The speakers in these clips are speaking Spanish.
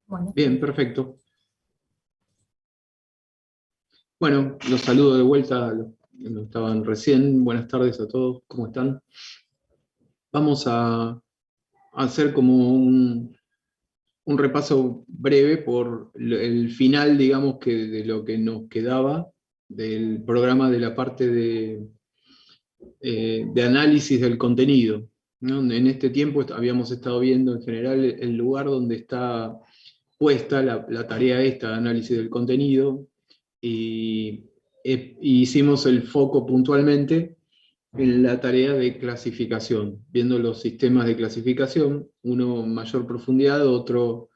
Bueno, Bien, perfecto. Bueno, los saludo de vuelta a los que no estaban recién. Buenas tardes a todos, ¿cómo están? Vamos a hacer como un repaso breve por el final, digamos, de lo que nos quedaba del programa de la parte de análisis del contenido, ¿no? En este tiempo habíamos estado viendo en general el lugar donde está puesta la tarea esta de análisis del contenido, y hicimos el foco puntualmente en la tarea de clasificación, viendo los sistemas de clasificación, uno en mayor profundidad, otro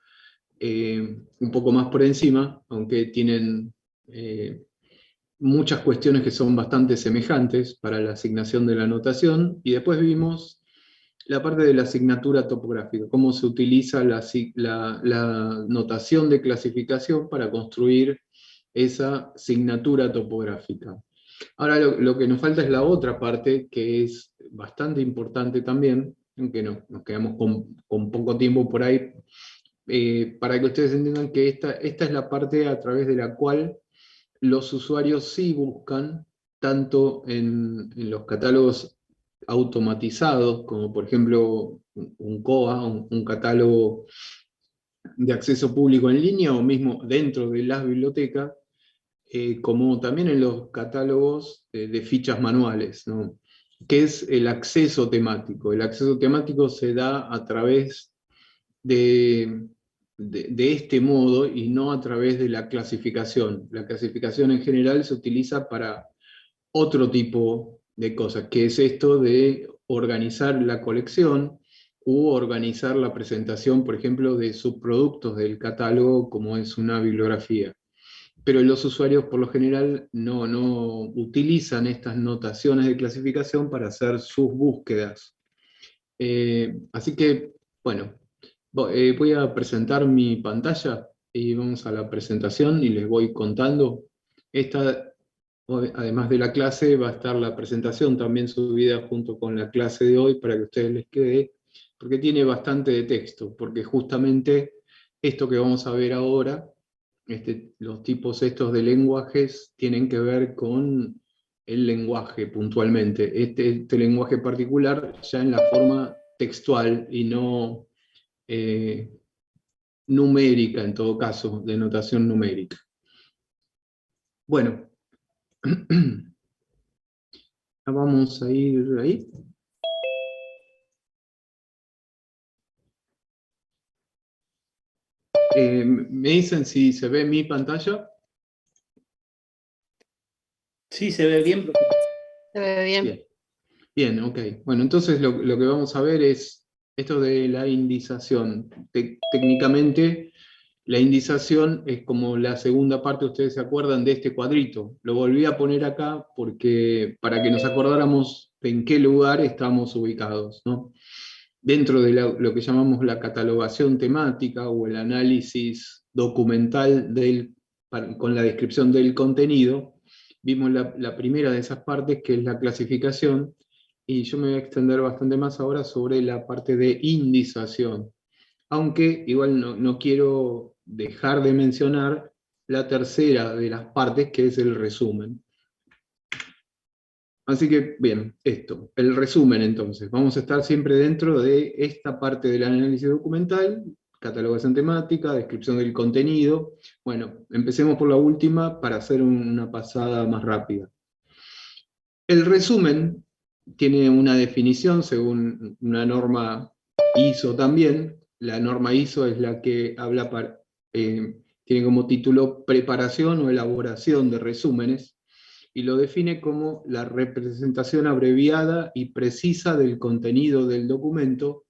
un poco más por encima, aunque tienen muchas cuestiones que son bastante semejantes para la asignación de la notación, y después vimos la parte de la asignatura topográfica, cómo se utiliza la notación de clasificación para construir esa asignatura topográfica. Ahora lo que nos falta es la otra parte, que es bastante importante también, aunque nos quedamos con poco tiempo por ahí, para que ustedes entiendan que esta es la parte a través de la cual los usuarios sí buscan, tanto en los catálogos automatizados, como por ejemplo un COA, un catálogo de acceso público en línea, o mismo dentro de las bibliotecas, como también en los catálogos de fichas manuales, ¿no? Que es el acceso temático. El acceso temático se da a través de este modo y no a través de la clasificación. La clasificación en general se utiliza para otro tipo de cosas, que es esto de organizar la colección u organizar la presentación, por ejemplo, de subproductos del catálogo, como es una bibliografía. Pero los usuarios por lo general no utilizan estas notaciones de clasificación para hacer sus búsquedas. Así que, bueno, voy a presentar mi pantalla y vamos a la presentación y les voy contando. Esta, además de la clase, va a estar la presentación también subida junto con la clase de hoy para que a ustedes les quede, porque tiene bastante de texto, porque justamente esto que vamos a ver ahora, los tipos estos de lenguajes, tienen que ver con el lenguaje puntualmente. Este lenguaje particular ya en la forma textual y no eh, numérica, en todo caso, de notación numérica. Bueno, vamos a ir ahí. Me dicen si se ve mi pantalla. Sí, se ve bien, profe. se ve bien. Bien, bien, ok. Bueno, entonces lo que vamos a ver es esto de la indización. Técnicamente, la indización es como la segunda parte, ustedes se acuerdan de este cuadrito. Lo volví a poner acá porque para que nos acordáramos en qué lugar estamos ubicados, ¿no? Dentro de lo que llamamos la catalogación temática o el análisis documental con la descripción del contenido, vimos la primera de esas partes, que es la clasificación, y yo me voy a extender bastante más ahora sobre la parte de indización. Aunque igual no quiero dejar de mencionar la tercera de las partes, que es el resumen. Así que, bien, esto, el resumen entonces. Vamos a estar siempre dentro de esta parte del análisis documental, catalogación temática, descripción del contenido. Bueno, empecemos por la última para hacer una pasada más rápida. El resumen tiene una definición según una norma ISO también. La norma ISO es la que habla tiene como título preparación o elaboración de resúmenes, y lo define como la representación abreviada y precisa del contenido del documento,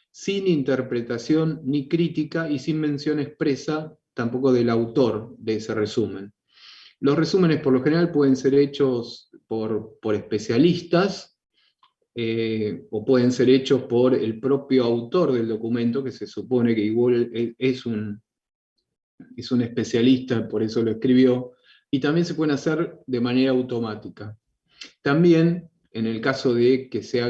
sin interpretación ni crítica y sin mención expresa tampoco del autor de ese resumen. Los resúmenes por lo general pueden ser hechos por especialistas, o pueden ser hechos por el propio autor del documento, que se supone que igual es un especialista, por eso lo escribió, y también se pueden hacer de manera automática. También, en el caso de que sea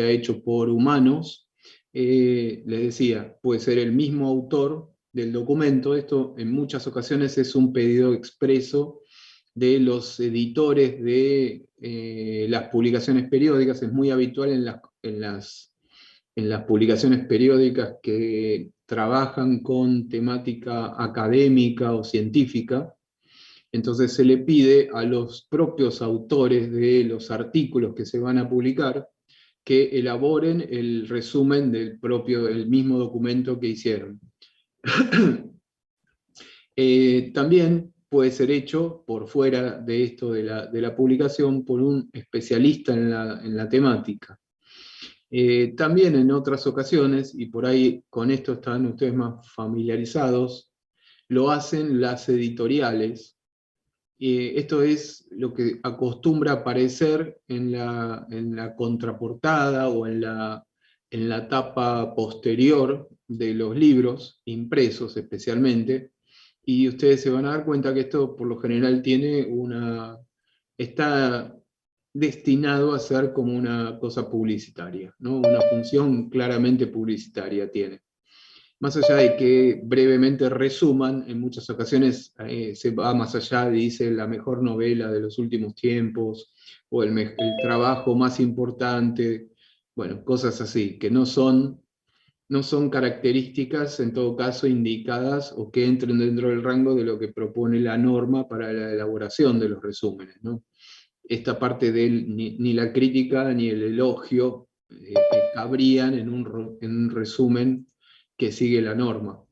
hecho por humanos, les decía, puede ser el mismo autor del documento. Esto en muchas ocasiones es un pedido expreso de los editores de las publicaciones periódicas. Es muy habitual en las publicaciones periódicas que trabajan con temática académica o científica. Entonces se le pide a los propios autores de los artículos que se van a publicar que elaboren el resumen del mismo documento que hicieron. También puede ser hecho por fuera de esto de la publicación por un especialista en la temática. También en otras ocasiones, y por ahí con esto están ustedes más familiarizados, lo hacen las editoriales. Esto es lo que acostumbra aparecer en la contraportada o en la tapa posterior de los libros, impresos especialmente, y ustedes se van a dar cuenta que esto por lo general está destinado a ser como una cosa publicitaria, ¿no? Una función claramente publicitaria tiene. Más allá de que brevemente resuman, en muchas ocasiones se va más allá, dice la mejor novela de los últimos tiempos, o el trabajo más importante, bueno, cosas así, que no son características, en todo caso, indicadas o que entren dentro del rango de lo que propone la norma para la elaboración de los resúmenes, ¿no? Esta parte ni la crítica ni el elogio cabrían en un resumen que sigue la norma.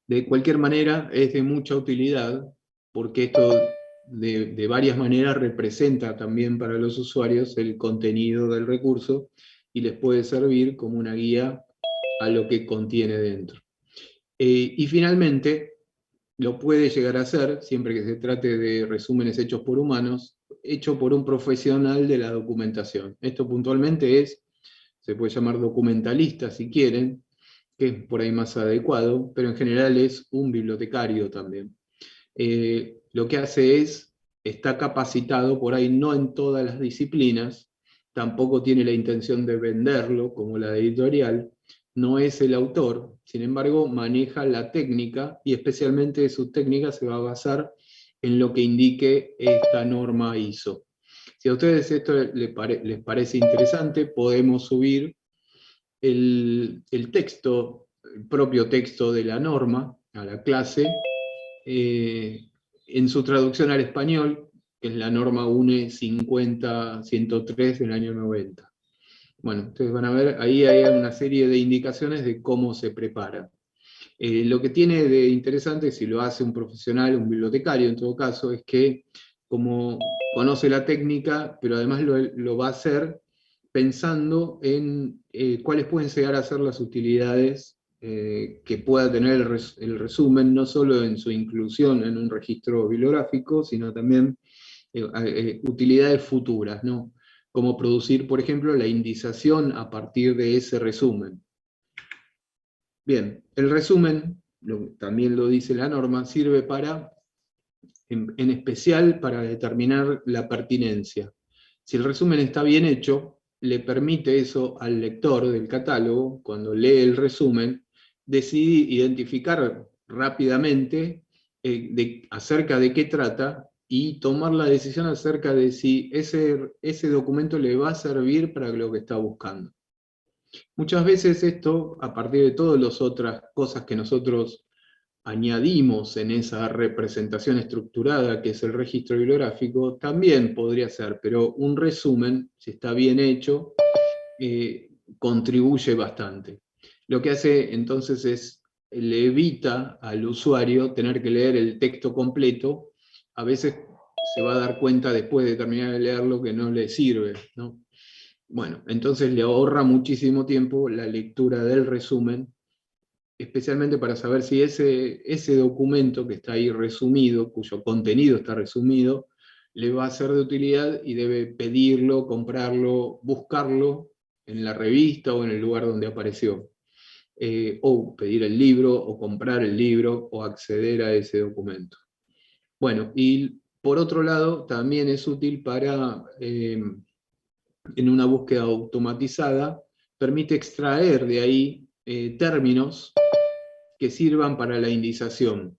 De cualquier manera, es de mucha utilidad, porque esto de varias maneras representa también para los usuarios el contenido del recurso y les puede servir como una guía a lo que contiene dentro. Y finalmente, lo puede llegar a hacer, siempre que se trate de resúmenes hechos por humanos, hecho por un profesional de la documentación. Esto puntualmente se puede llamar documentalista si quieren, que es por ahí más adecuado, pero en general es un bibliotecario también. Lo que hace está capacitado por ahí no en todas las disciplinas, tampoco tiene la intención de venderlo como la editorial, no es el autor, sin embargo maneja la técnica y especialmente su técnica se va a basar en lo que indique esta norma ISO. Si a ustedes esto les parece interesante, podemos subir el texto, el propio texto de la norma a la clase, en su traducción al español, que es la norma UNE 50-103 del año 90. Bueno, ustedes van a ver, ahí hay una serie de indicaciones de cómo se prepara. Lo que tiene de interesante, si lo hace un profesional, un bibliotecario en todo caso, es que como conoce la técnica, pero además lo va a hacer pensando en cuáles pueden llegar a ser las utilidades que pueda tener el resumen, no solo en su inclusión en un registro bibliográfico, sino también utilidades futuras, ¿no? Como producir, por ejemplo, la indización a partir de ese resumen. Bien, el resumen, también lo dice la norma, sirve en especial para determinar la pertinencia. Si el resumen está bien hecho, le permite eso al lector del catálogo, cuando lee el resumen, decidir identificar rápidamente acerca de qué trata y tomar la decisión acerca de si ese documento le va a servir para lo que está buscando. Muchas veces esto, a partir de todas las otras cosas que nosotros añadimos en esa representación estructurada que es el registro bibliográfico, también podría ser, pero un resumen, si está bien hecho, contribuye bastante. Lo que hace entonces le evita al usuario tener que leer el texto completo, a veces se va a dar cuenta después de terminar de leerlo que no le sirve, ¿no? Bueno, entonces le ahorra muchísimo tiempo la lectura del resumen, especialmente para saber si ese documento que está ahí resumido, cuyo contenido está resumido, le va a ser de utilidad y debe pedirlo, comprarlo, buscarlo en la revista o en el lugar donde apareció. O pedir el libro, o comprar el libro, o acceder a ese documento. Bueno, y por otro lado, también es útil para, en una búsqueda automatizada, permite extraer de ahí términos que sirvan para la indización.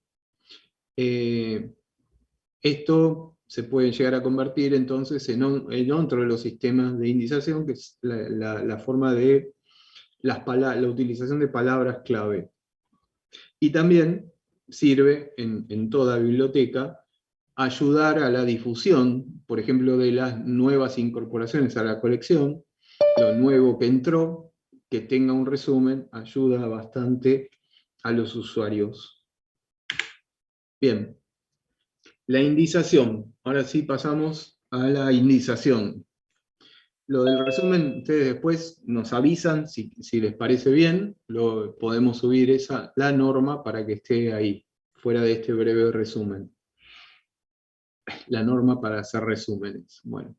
Esto se puede llegar a convertir entonces en otro de los sistemas de indización, que es la forma de la utilización de palabras clave. Y también sirve en toda biblioteca ayudar a la difusión, por ejemplo, de las nuevas incorporaciones a la colección, lo nuevo que entró, que tenga un resumen, ayuda bastante a los usuarios. Bien, la indización. Ahora sí pasamos a la indización. Lo del resumen, ustedes después nos avisan si les parece bien, podemos subir la norma para que esté ahí, fuera de este breve resumen. La norma para hacer resúmenes. Bueno,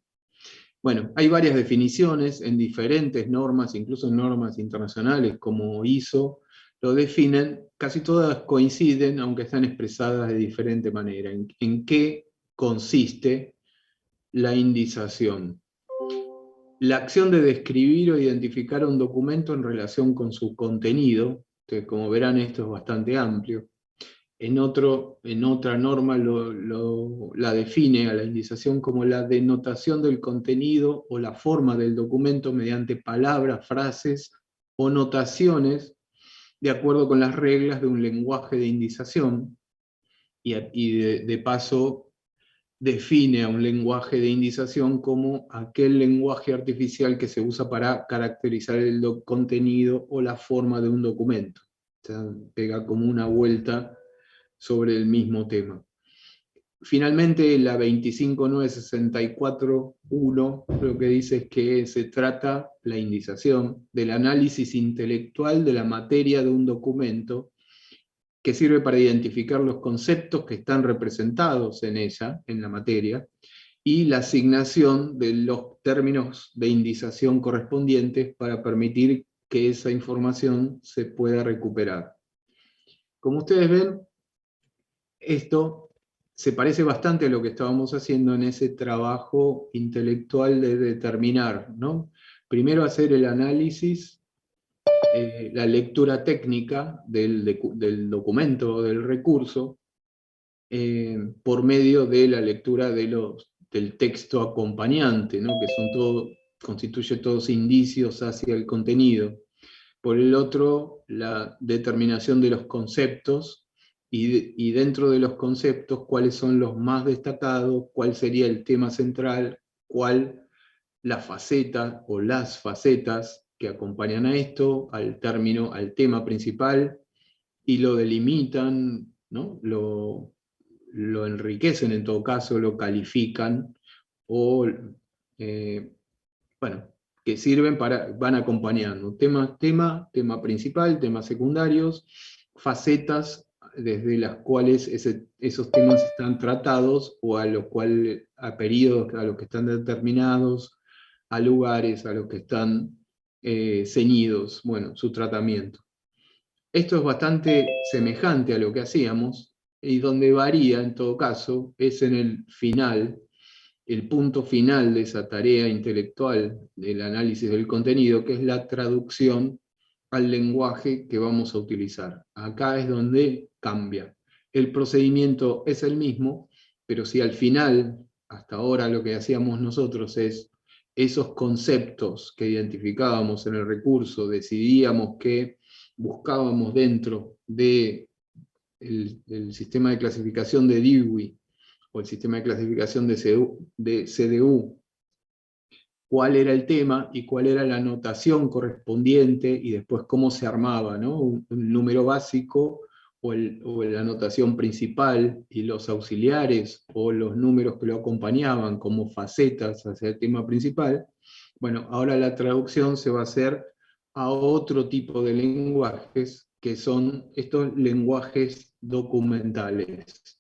hay varias definiciones en diferentes normas, incluso en normas internacionales como ISO, lo definen, casi todas coinciden, aunque están expresadas de diferente manera. ¿En qué consiste la indización? La acción de describir o identificar un documento en relación con su contenido, que como verán esto es bastante amplio. En otra norma la define a la indización como la denotación del contenido o la forma del documento mediante palabras, frases o notaciones de acuerdo con las reglas de un lenguaje de indización, y de paso define a un lenguaje de indización como aquel lenguaje artificial que se usa para caracterizar el contenido o la forma de un documento. O sea, pega como una vuelta sobre el mismo tema. Finalmente, la 25964.1 lo que dice es que se trata, la indización, del análisis intelectual de la materia de un documento, que sirve para identificar los conceptos que están representados en ella, en la materia, y la asignación de los términos de indización correspondientes para permitir que esa información se pueda recuperar. Como ustedes ven, esto se parece bastante a lo que estábamos haciendo en ese trabajo intelectual de determinar, ¿no? Primero hacer el análisis, la lectura técnica del documento o del recurso, por medio de la lectura del texto acompañante, ¿no? Que constituye todos indicios hacia el contenido. Por el otro, la determinación de los conceptos, y dentro de los conceptos, cuáles son los más destacados, cuál sería el tema central, cuál la faceta o las facetas que acompañan a esto, al tema principal, y lo delimitan, ¿no? Lo enriquecen en todo caso, lo califican, o bueno, que sirven van acompañando tema principal, temas secundarios, facetas desde las cuales esos temas están tratados, o a periodos a los que están determinados, a lugares a los que están ceñidos, bueno, su tratamiento. Esto es bastante semejante a lo que hacíamos, y donde varía en todo caso es en el final, el punto final de esa tarea intelectual del análisis del contenido, que es la traducción al lenguaje que vamos a utilizar. Acá es donde cambia. El procedimiento es el mismo, pero si al final, hasta ahora lo que hacíamos nosotros es esos conceptos que identificábamos en el recurso, decidíamos que buscábamos dentro del sistema de clasificación de Dewey, o el sistema de clasificación de CDU, cuál era el tema y cuál era la notación correspondiente, y después cómo se armaba, ¿no? Un número básico, o la notación principal, y los auxiliares, o los números que lo acompañaban como facetas hacia el tema principal. Bueno, ahora la traducción se va a hacer a otro tipo de lenguajes, que son estos lenguajes documentales.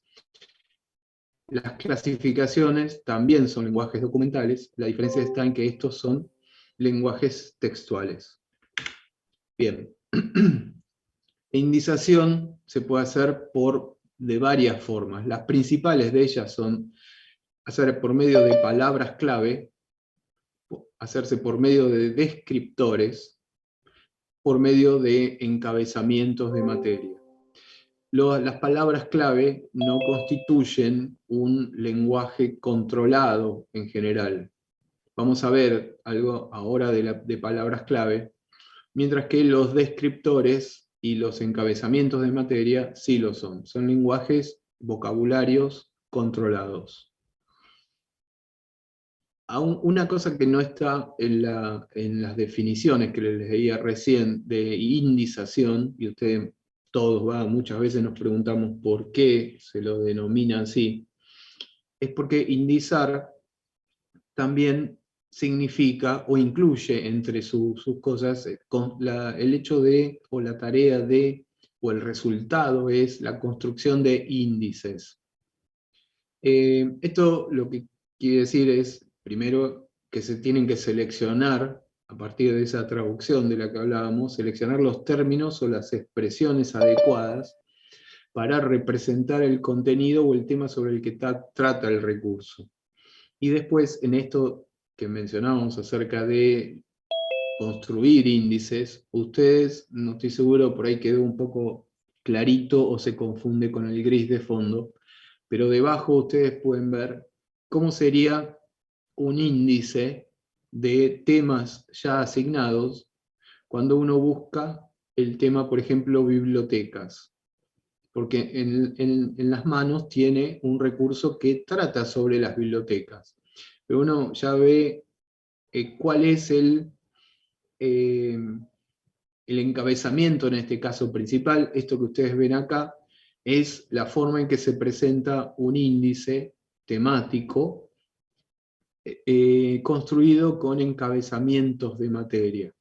Las clasificaciones también son lenguajes documentales, la diferencia está en que estos son lenguajes textuales. Bien. Indización se puede hacer de varias formas. Las principales de ellas son hacer por medio de palabras clave, hacerse por medio de descriptores, por medio de encabezamientos de materia. las palabras clave no constituyen un lenguaje controlado en general. Vamos a ver algo ahora de palabras clave, mientras que los descriptores y los encabezamientos de materia sí lo son. Son lenguajes, vocabularios controlados. Una cosa que no está en las definiciones que les leía recién de indización, y ustedes todos muchas veces nos preguntamos por qué se lo denomina así, es porque indizar también significa o incluye entre sus cosas el hecho de, o la tarea de, o el resultado es la construcción de índices. Esto lo que quiere decir es, primero, que se tienen que seleccionar, a partir de esa traducción de la que hablábamos, seleccionar los términos o las expresiones adecuadas para representar el contenido o el tema sobre el que trata el recurso. Y después, en esto que mencionábamos acerca de construir índices, ustedes, no estoy seguro, por ahí quedó un poco clarito o se confunde con el gris de fondo, pero debajo ustedes pueden ver cómo sería un índice de temas ya asignados cuando uno busca el tema, por ejemplo, bibliotecas. Porque en las manos tiene un recurso que trata sobre las bibliotecas. Pero uno ya ve cuál es el encabezamiento en este caso principal. Esto que ustedes ven acá es la forma en que se presenta un índice temático construido con encabezamientos de materia.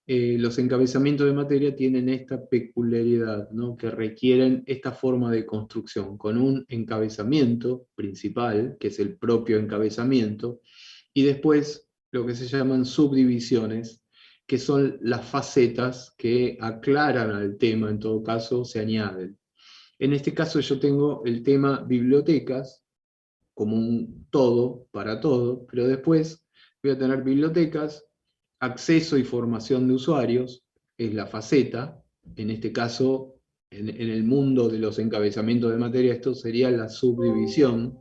Los encabezamientos de materia tienen esta peculiaridad, ¿no? Que requieren esta forma de construcción, con un encabezamiento principal, que es el propio encabezamiento, y después lo que se llaman subdivisiones, que son las facetas que aclaran al tema, en todo caso se añaden. En este caso yo tengo el tema bibliotecas, como un todo para todo, pero después voy a tener bibliotecas, acceso y formación de usuarios, es la faceta, en este caso, en el mundo de los encabezamientos de materia, esto sería la subdivisión,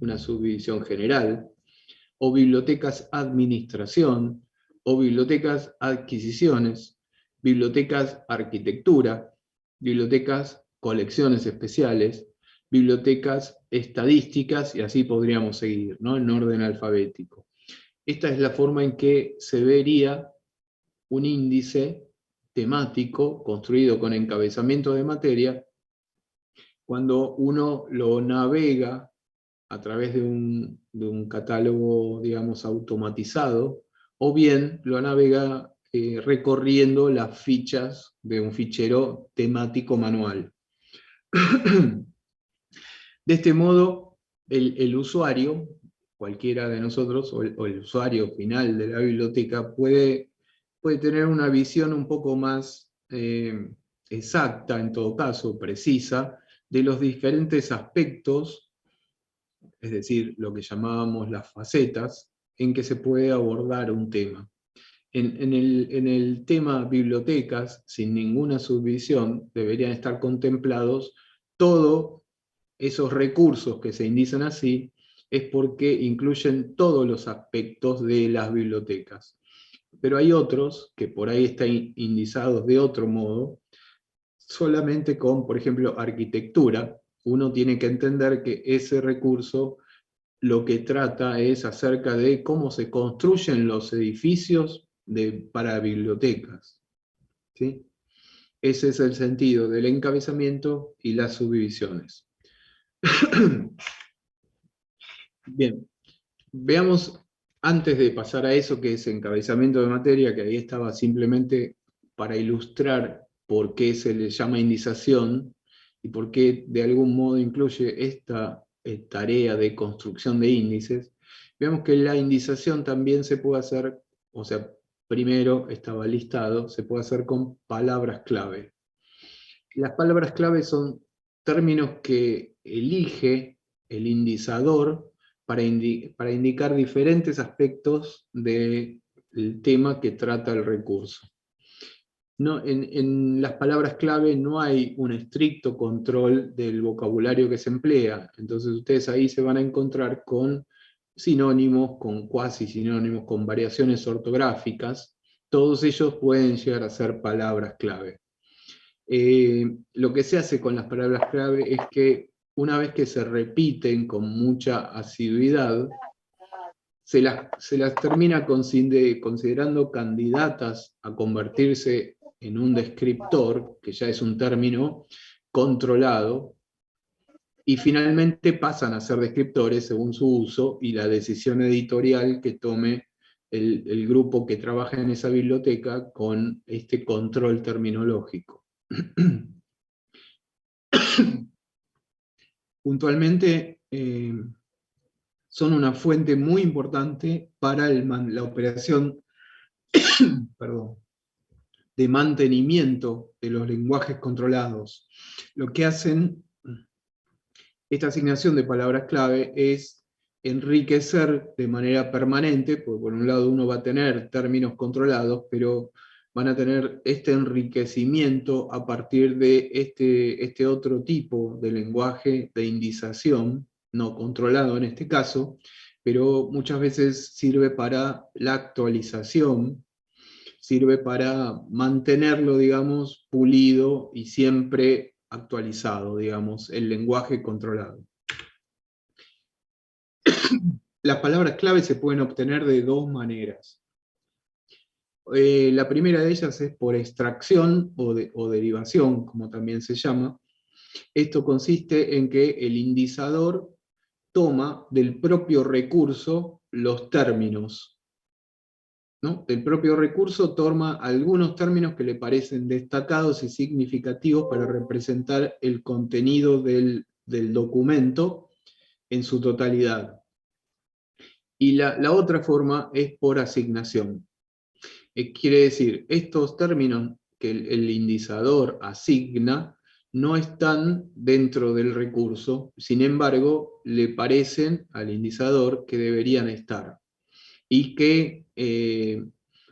una subdivisión general, o bibliotecas administración, o bibliotecas adquisiciones, bibliotecas arquitectura, bibliotecas colecciones especiales, bibliotecas estadísticas, y así podríamos seguir, ¿no? En orden alfabético. Esta es la forma en que se vería un índice temático construido con encabezamiento de materia cuando uno lo navega a través de un catálogo, digamos, automatizado, o bien lo navega recorriendo las fichas de un fichero temático manual. De este modo, el usuario, cualquiera de nosotros, o el usuario final de la biblioteca, puede tener una visión un poco más exacta, en todo caso, precisa, de los diferentes aspectos, es decir, lo que llamábamos las facetas, en que se puede abordar un tema. En el tema bibliotecas, sin ninguna subdivisión, deberían estar contemplados todos esos recursos que se indican así, es porque incluyen todos los aspectos de las bibliotecas. Pero hay otros que por ahí están indizados de otro modo, solamente con, por ejemplo, arquitectura. Uno tiene que entender que ese recurso lo que trata es acerca de cómo se construyen los edificios para bibliotecas. ¿Sí? Ese es el sentido del encabezamiento y las subdivisiones. Bien, veamos, antes de pasar a eso que es encabezamiento de materia, que ahí estaba simplemente para ilustrar por qué se le llama indización y por qué de algún modo incluye esta tarea de construcción de índices, veamos que la indización también se puede hacer, o sea, primero estaba listado, se puede hacer con palabras clave. Las palabras clave son términos que elige el indizador para indicar diferentes aspectos del tema que trata el recurso. No, en las palabras clave no hay un estricto control del vocabulario que se emplea. Entonces ustedes ahí se van a encontrar con sinónimos, con cuasi sinónimos, con variaciones ortográficas. Todos ellos pueden llegar a ser palabras clave. Lo que se hace con las palabras clave es que una vez que se repiten con mucha asiduidad, se las termina considerando candidatas a convertirse en un descriptor, que ya es un término controlado, y finalmente pasan a ser descriptores según su uso y la decisión editorial que tome el grupo que trabaja en esa biblioteca con este control terminológico. Puntualmente, son una fuente muy importante para la operación perdón, de mantenimiento de los lenguajes controlados. Lo que hacen esta asignación de palabras clave es enriquecer de manera permanente, porque por un lado uno va a tener términos controlados, pero van a tener este enriquecimiento a partir de este otro tipo de lenguaje de indización, no controlado en este caso, pero muchas veces sirve para la actualización, sirve para mantenerlo, digamos, pulido y siempre actualizado, digamos, el lenguaje controlado. Las palabras clave se pueden obtener de dos maneras. La primera de ellas es por extracción o derivación, como también se llama. Esto consiste en que el indizador toma del propio recurso los términos, ¿no? Del propio recurso toma algunos términos que le parecen destacados y significativos para representar el contenido del documento en su totalidad. Y la otra forma es por asignación. Quiere decir, estos términos que el indizador asigna no están dentro del recurso, sin embargo, le parecen al indizador que deberían estar y que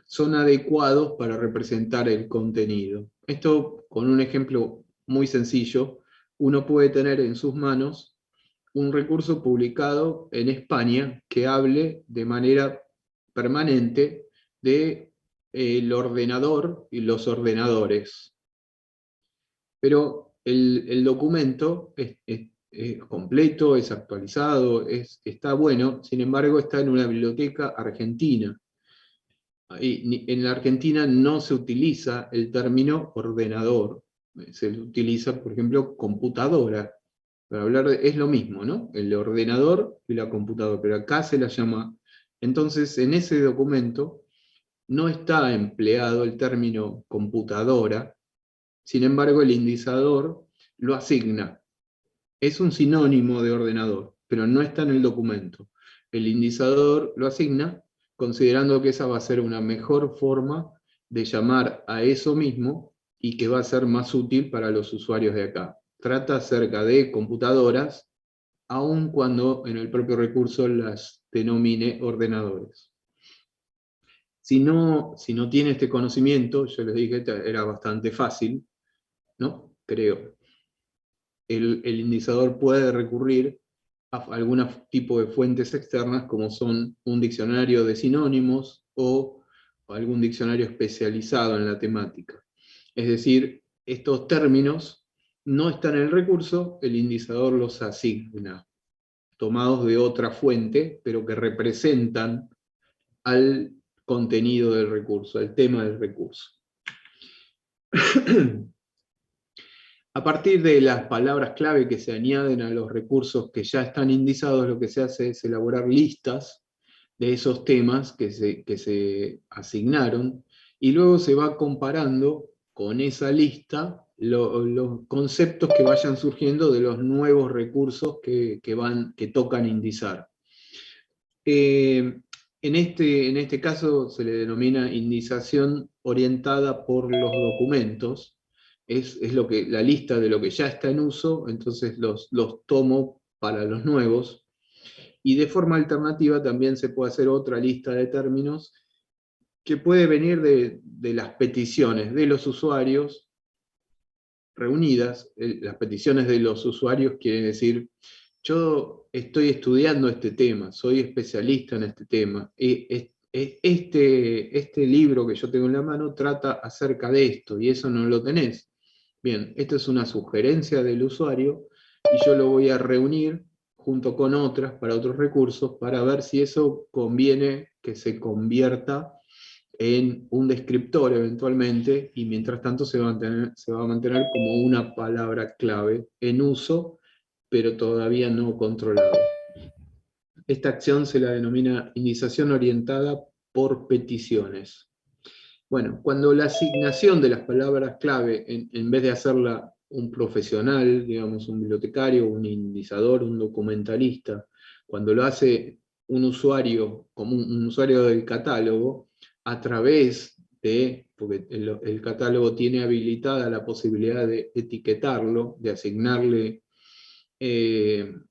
son adecuados para representar el contenido. Esto, con un ejemplo muy sencillo, uno puede tener en sus manos un recurso publicado en España que hable de manera permanente de el ordenador y los ordenadores. Pero el documento es completo, es actualizado, está bueno, sin embargo está en una biblioteca argentina. En la Argentina no se utiliza el término ordenador, se utiliza, por ejemplo, computadora. Para hablar es lo mismo, ¿no? El ordenador y la computadora, pero acá se la llama. Entonces, en ese documento no está empleado el término computadora, sin embargo, el indizador lo asigna. Es un sinónimo de ordenador, pero no está en el documento. El indizador lo asigna considerando que esa va a ser una mejor forma de llamar a eso mismo y que va a ser más útil para los usuarios de acá. Trata acerca de computadoras, aun cuando en el propio recurso las denomine ordenadores. Si no tiene este conocimiento, yo les dije que era bastante fácil, ¿no? Creo. El indizador puede recurrir a algún tipo de fuentes externas, como son un diccionario de sinónimos o algún diccionario especializado en la temática. Es decir, estos términos no están en el recurso, el indizador los asigna, tomados de otra fuente, pero que representan al contenido del recurso, al tema del recurso. A partir de las palabras clave que se añaden a los recursos que ya están indizados, lo que se hace es elaborar listas de esos temas que se asignaron, y luego se va comparando con esa lista los conceptos que vayan surgiendo de los nuevos recursos que tocan indizar. En este caso se le denomina indización orientada por los documentos. Es la lista de lo que ya está en uso, entonces los tomo para los nuevos. Y de forma alternativa también se puede hacer otra lista de términos que puede venir de las peticiones de los usuarios reunidas. Las peticiones de los usuarios quiere decir, yo estoy estudiando este tema, soy especialista en este tema, este libro que yo tengo en la mano trata acerca de esto, y eso no lo tenés. Bien, esto es una sugerencia del usuario, y yo lo voy a reunir junto con otras para otros recursos, para ver si eso conviene que se convierta en un descriptor eventualmente, y mientras tanto se va a mantener como una palabra clave en uso, pero todavía no controlado. Esta acción se la denomina indización orientada por peticiones. Bueno, cuando la asignación de las palabras clave, en vez de hacerla un profesional, digamos un bibliotecario, un indizador, un documentalista, cuando lo hace un usuario, como un usuario del catálogo, a través de, porque el catálogo tiene habilitada la posibilidad de etiquetarlo, de asignarle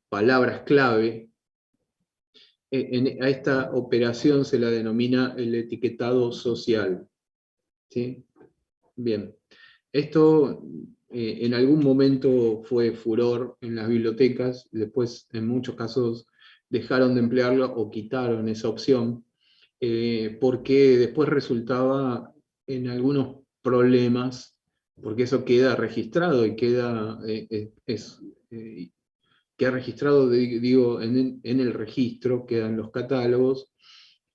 palabras clave, a esta operación se la denomina el etiquetado social. ¿Sí? Bien, esto en algún momento fue furor en las bibliotecas, después en muchos casos dejaron de emplearlo o quitaron esa opción, porque después resultaba en algunos problemas, porque eso queda registrado y queda, queda registrado, digo, en el registro, quedan los catálogos,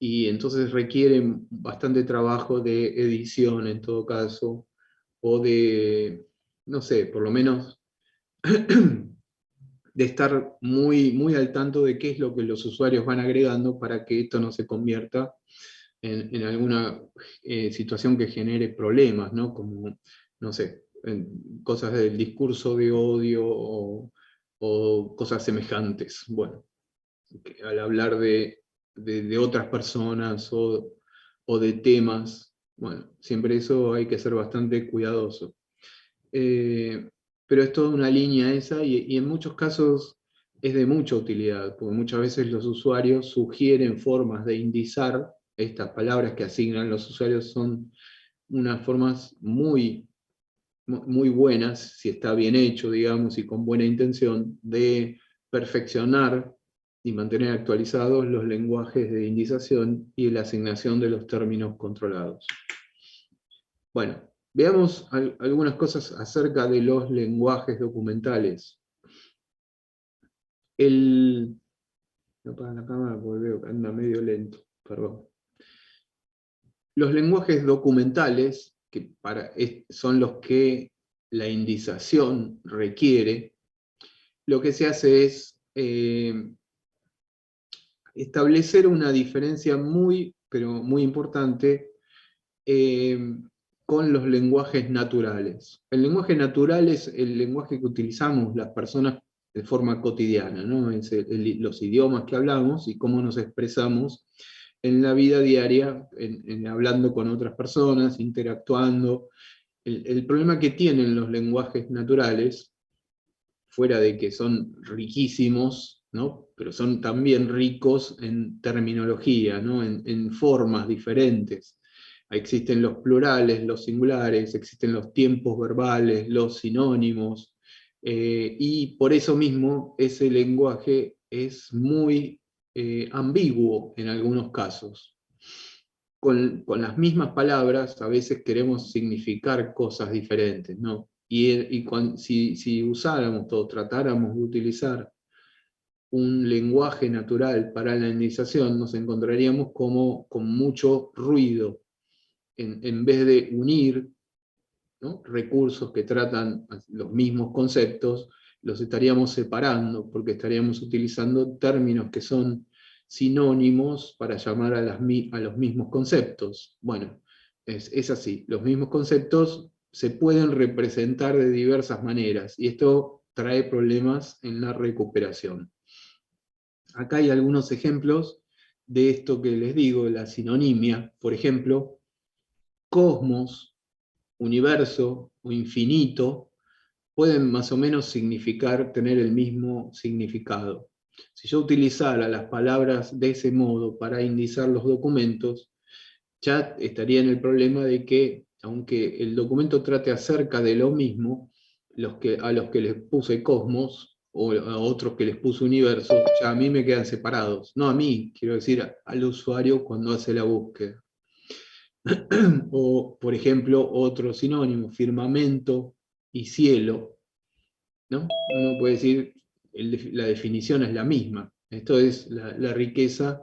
y entonces requieren bastante trabajo de edición en todo caso, o de, no sé, por lo menos de estar muy, muy al tanto de qué es lo que los usuarios van agregando para que esto no se convierta en alguna situación que genere problemas, ¿no? Como, no sé, cosas del discurso de odio o cosas semejantes. Bueno, al hablar de otras personas o de temas, bueno, siempre eso hay que ser bastante cuidadoso. Pero es toda una línea esa, y en muchos casos es de mucha utilidad, porque muchas veces los usuarios sugieren formas de indizar. Estas palabras que asignan los usuarios son unas formas muy buenas, si está bien hecho, digamos, y con buena intención, de perfeccionar y mantener actualizados los lenguajes de indización y la asignación de los términos controlados. Bueno, veamos algunas cosas acerca de los lenguajes documentales. No apaga la cámara porque veo que anda medio lento, perdón. Los lenguajes documentales, que son los que la indización requiere, lo que se hace es establecer una diferencia pero muy importante con los lenguajes naturales. El lenguaje natural es el lenguaje que utilizamos las personas de forma cotidiana, ¿no? Es los idiomas que hablamos y cómo nos expresamos en la vida diaria, hablando con otras personas, interactuando. El problema que tienen los lenguajes naturales, fuera de que son riquísimos, ¿no? Pero son también ricos en terminología, ¿no? En formas diferentes. Existen los plurales, los singulares, existen los tiempos verbales, los sinónimos, y por eso mismo ese lenguaje es muy ambiguo en algunos casos. Con las mismas palabras a veces queremos significar cosas diferentes, ¿no? Si usáramos o tratáramos de utilizar un lenguaje natural para la indicización, nos encontraríamos con mucho ruido. En vez de unir, ¿no?, recursos que tratan los mismos conceptos, los estaríamos separando, porque estaríamos utilizando términos que son sinónimos para llamar a los mismos conceptos. Bueno, es así, los mismos conceptos se pueden representar de diversas maneras, y esto trae problemas en la recuperación. Acá hay algunos ejemplos de esto que les digo, la sinonimia. Por ejemplo, cosmos, universo o infinito pueden más o menos tener el mismo significado. Si yo utilizara las palabras de ese modo para indizar los documentos, ya estaría en el problema de que, aunque el documento trate acerca de lo mismo, a los que les puse cosmos, o a otros que les puse universo, ya a mí me quedan separados. No a mí, quiero decir, al usuario cuando hace la búsqueda. O, por ejemplo, otro sinónimo, firmamento y cielo, ¿no? Uno puede decir, la definición es la misma. Esto es la riqueza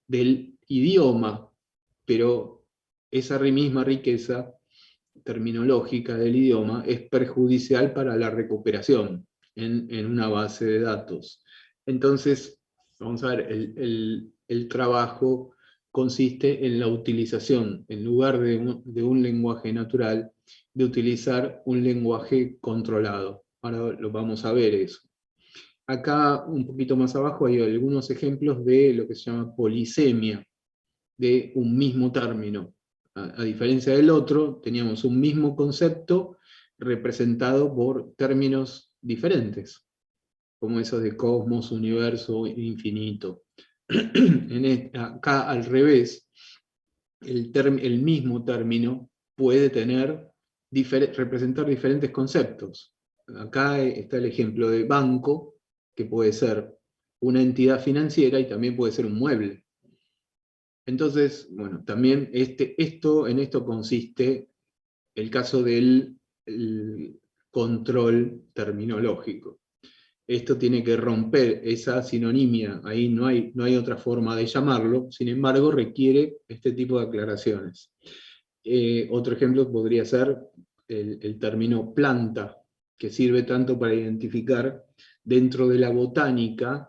del idioma, pero esa misma riqueza terminológica del idioma es perjudicial para la recuperación en una base de datos. Entonces, vamos a ver, el trabajo consiste en la utilización, en lugar de un lenguaje natural, de utilizar un lenguaje controlado. Ahora lo vamos a ver eso. Acá, un poquito más abajo, hay algunos ejemplos de lo que se llama polisemia, de un mismo término. A diferencia del otro, teníamos un mismo concepto representado por términos diferentes, como esos de cosmos, universo, infinito. Acá, al revés, el mismo término puede representar diferentes conceptos. Acá está el ejemplo de banco, que puede ser una entidad financiera y también puede ser un mueble. Entonces, bueno, también en esto consiste el caso del control terminológico. Esto tiene que romper esa sinonimia, ahí no hay otra forma de llamarlo, sin embargo requiere este tipo de aclaraciones. Otro ejemplo podría ser el término planta, que sirve tanto para identificar dentro de la botánica,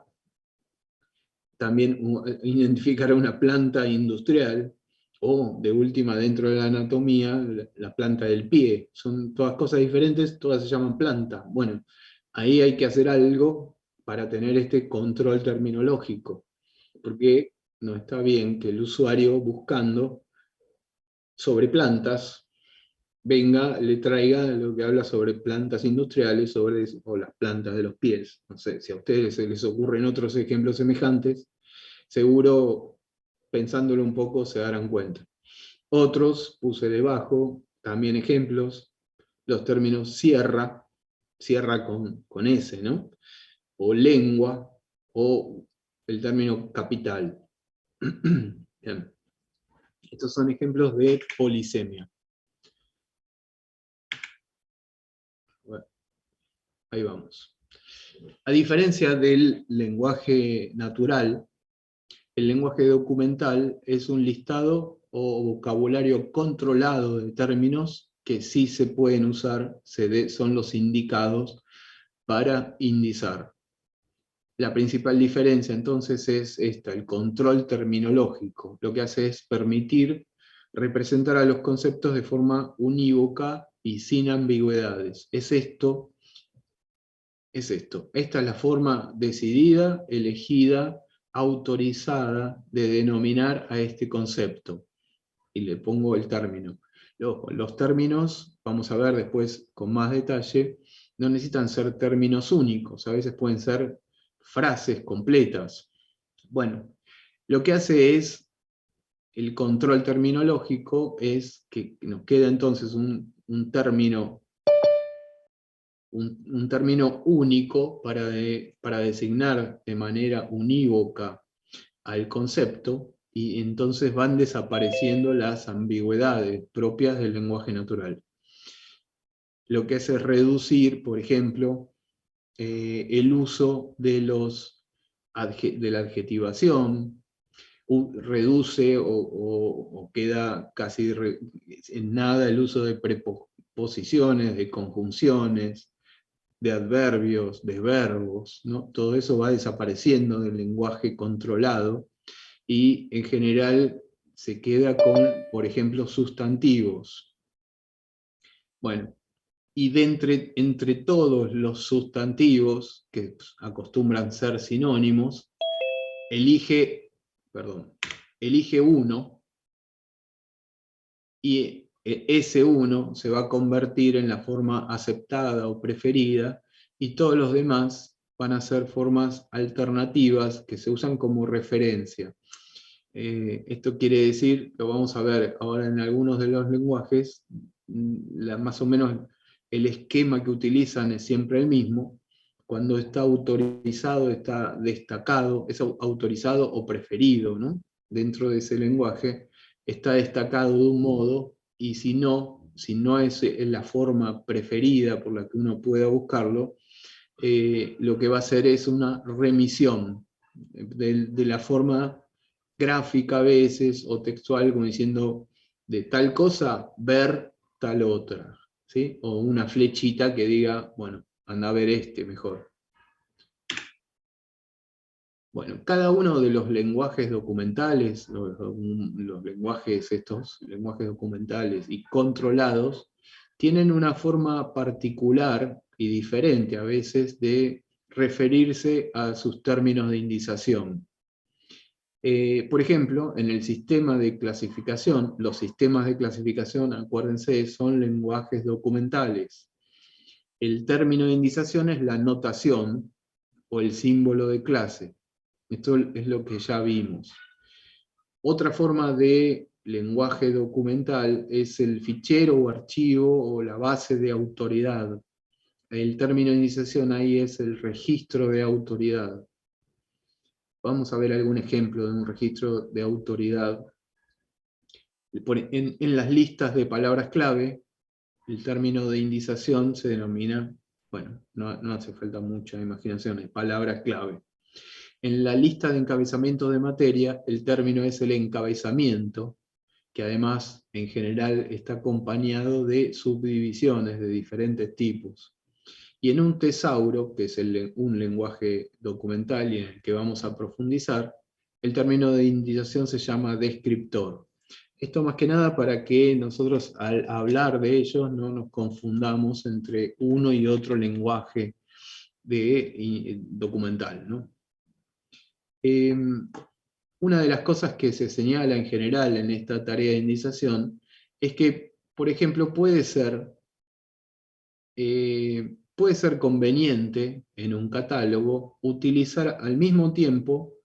también identificar una planta industrial, o de última dentro de la anatomía, la planta del pie. Son todas cosas diferentes, todas se llaman planta. Bueno, ahí hay que hacer algo para tener este control terminológico, porque no está bien que el usuario buscando sobre plantas venga, le traiga lo que habla sobre plantas industriales o las plantas de los pies. No sé, si a ustedes se les ocurren otros ejemplos semejantes, seguro, pensándolo un poco, se darán cuenta. Otros, puse debajo, también ejemplos, los términos sierra con S, ¿no? O lengua, o el término capital. Bien. Estos son ejemplos de polisemia. Bueno, ahí vamos. A diferencia del lenguaje natural, el lenguaje documental es un listado o vocabulario controlado de términos que sí se pueden usar, son los indicados para indizar. La principal diferencia entonces es esta, el control terminológico. Lo que hace es permitir representar a los conceptos de forma unívoca y sin ambigüedades. Es esto. Esta es la forma decidida, elegida, autorizada de denominar a este concepto. Y le pongo el término. Los términos, vamos a ver después con más detalle, no necesitan ser términos únicos, a veces pueden ser frases completas. Bueno, lo que hace es, el control terminológico es que nos queda entonces un término único para designar de manera unívoca al concepto, y entonces van desapareciendo las ambigüedades propias del lenguaje natural. Lo que hace es reducir, por ejemplo, el uso de la adjetivación, reduce o queda casi en nada el uso de preposiciones, de conjunciones, de adverbios, de verbos, ¿no? Todo eso va desapareciendo del lenguaje controlado y en general se queda con, por ejemplo, sustantivos. Bueno, y entre todos los sustantivos, que acostumbran ser sinónimos, elige uno, y ese uno se va a convertir en la forma aceptada o preferida, y todos los demás van a ser formas alternativas que se usan como referencia. Esto quiere decir, lo vamos a ver ahora en algunos de los lenguajes, más o menos el esquema que utilizan es siempre el mismo. Cuando está autorizado, está destacado, es autorizado o preferido, ¿no? Dentro de ese lenguaje, está destacado de un modo, y si no es la forma preferida por la que uno pueda buscarlo, lo que va a hacer es una remisión de la forma gráfica a veces, o textual, como diciendo, de tal cosa, ver tal otra, ¿sí? O una flechita que diga, bueno, anda a ver este mejor. Bueno, cada uno de los lenguajes documentales, los lenguajes documentales y controlados, tienen una forma particular y diferente a veces de referirse a sus términos de indización. Por ejemplo, en el sistema de clasificación, los sistemas de clasificación, acuérdense, son lenguajes documentales. El término de indización es la notación o el símbolo de clase. Esto es lo que ya vimos. Otra forma de lenguaje documental es el fichero o archivo o la base de autoridad. El término de indización ahí es el registro de autoridad. Vamos a ver algún ejemplo de un registro de autoridad. En las listas de palabras clave, el término de indización se denomina, bueno, no hace falta mucha imaginación, es palabra clave. En la lista de encabezamiento de materia, el término es el encabezamiento, que además en general está acompañado de subdivisiones de diferentes tipos. Y en un tesauro, que es un lenguaje documental y en el que vamos a profundizar, el término de indización se llama descriptor. Esto más que nada para que nosotros al hablar de ellos no nos confundamos entre uno y otro lenguaje documental, ¿no? Una de las cosas que se señala en general en esta tarea de indización es que, por ejemplo, puede ser conveniente en un catálogo utilizar al mismo tiempo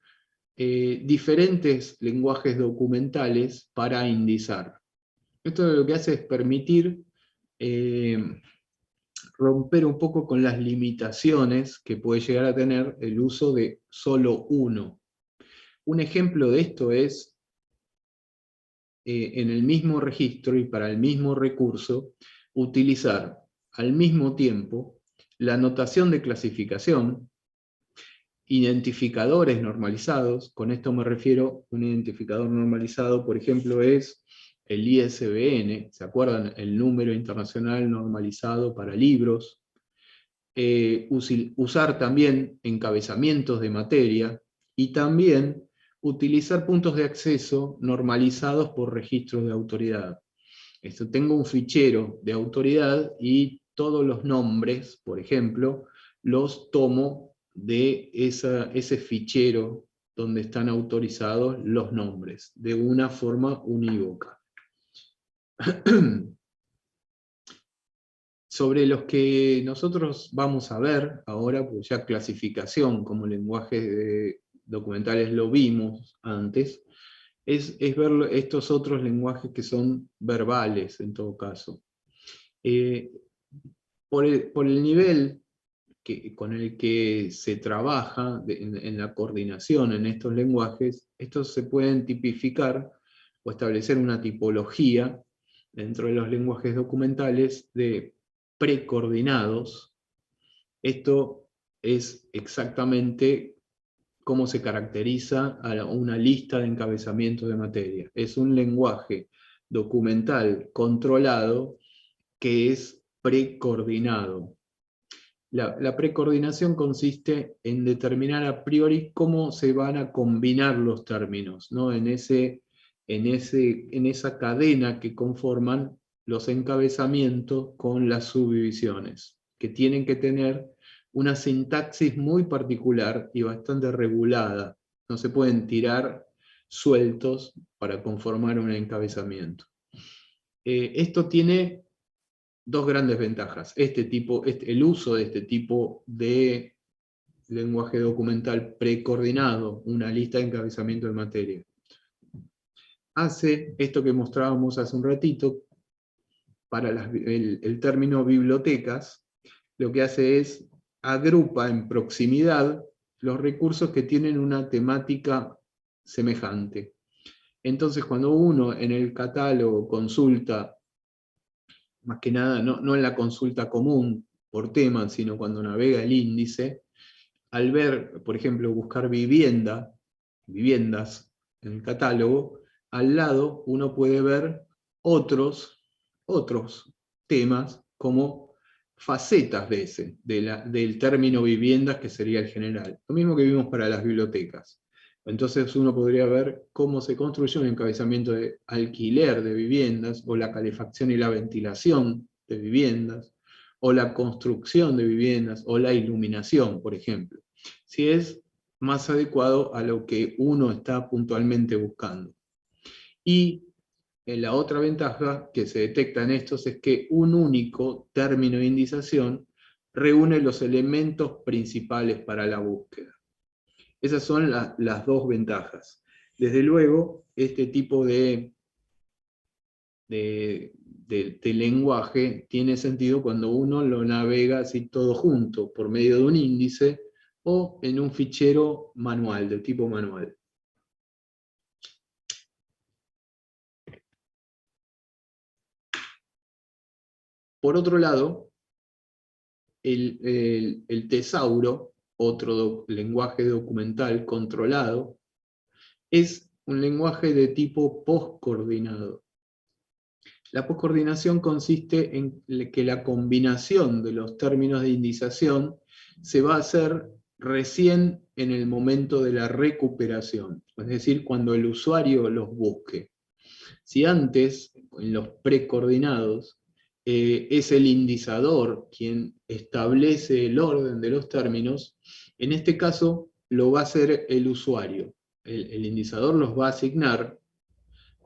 diferentes lenguajes documentales para indizar. Esto lo que hace es permitir romper un poco con las limitaciones que puede llegar a tener el uso de solo uno. Un ejemplo de esto es en el mismo registro y para el mismo recurso, utilizar al mismo tiempo la notación de clasificación, identificadores normalizados. Con esto me refiero, un identificador normalizado, por ejemplo, es el ISBN, ¿se acuerdan? El número internacional normalizado para libros. Usar también encabezamientos de materia, y también utilizar puntos de acceso normalizados por registros de autoridad. Tengo un fichero de autoridad y todos los nombres, por ejemplo, los tomo de ese fichero donde están autorizados los nombres, de una forma unívoca. Sobre los que nosotros vamos a ver ahora, pues ya clasificación como lenguajes documentales lo vimos antes, es ver estos otros lenguajes que son verbales en todo caso. Por el nivel con el que se trabaja en la coordinación en estos lenguajes, estos se pueden tipificar o establecer una tipología dentro de los lenguajes documentales de precoordinados. Esto es exactamente cómo se caracteriza a una lista de encabezamiento de materia. Es un lenguaje documental controlado que es precoordinado. La precoordinación consiste en determinar a priori cómo se van a combinar los términos, ¿no? en esa cadena que conforman los encabezamientos con las subdivisiones, que tienen que tener una sintaxis muy particular y bastante regulada. No se pueden tirar sueltos para conformar un encabezamiento. Esto tiene dos grandes ventajas. El uso de este tipo de lenguaje documental precoordinado, una lista de encabezamiento de materia. hace esto que mostrábamos hace un ratito, para el término bibliotecas, lo que hace es agrupa en proximidad los recursos que tienen una temática semejante. Entonces, cuando uno en el catálogo consulta, más que nada, no en la consulta común por tema, sino cuando navega el índice, al ver, por ejemplo, buscar viviendas en el catálogo, al lado uno puede ver otros temas como facetas de del término viviendas, que sería el general. Lo mismo que vimos para las bibliotecas. Entonces uno podría ver cómo se construye un encabezamiento de alquiler de viviendas, o la calefacción y la ventilación de viviendas, o la construcción de viviendas, o la iluminación, por ejemplo, si es más adecuado a lo que uno está puntualmente buscando. Y la otra ventaja que se detecta en estos es que un único término de indización reúne los elementos principales para la búsqueda. Esas son las dos ventajas. Desde luego, este tipo de lenguaje tiene sentido cuando uno lo navega así todo junto, por medio de un índice, o en un fichero manual, de tipo manual. Por otro lado, el tesauro, otro lenguaje documental controlado, es un lenguaje de tipo postcoordinado. La postcoordinación consiste en que la combinación de los términos de indización se va a hacer recién en el momento de la recuperación, es decir, cuando el usuario los busque. Si antes, en los precoordinados, es el indizador quien establece el orden de los términos, en este caso lo va a hacer el usuario. El indizador los va a asignar,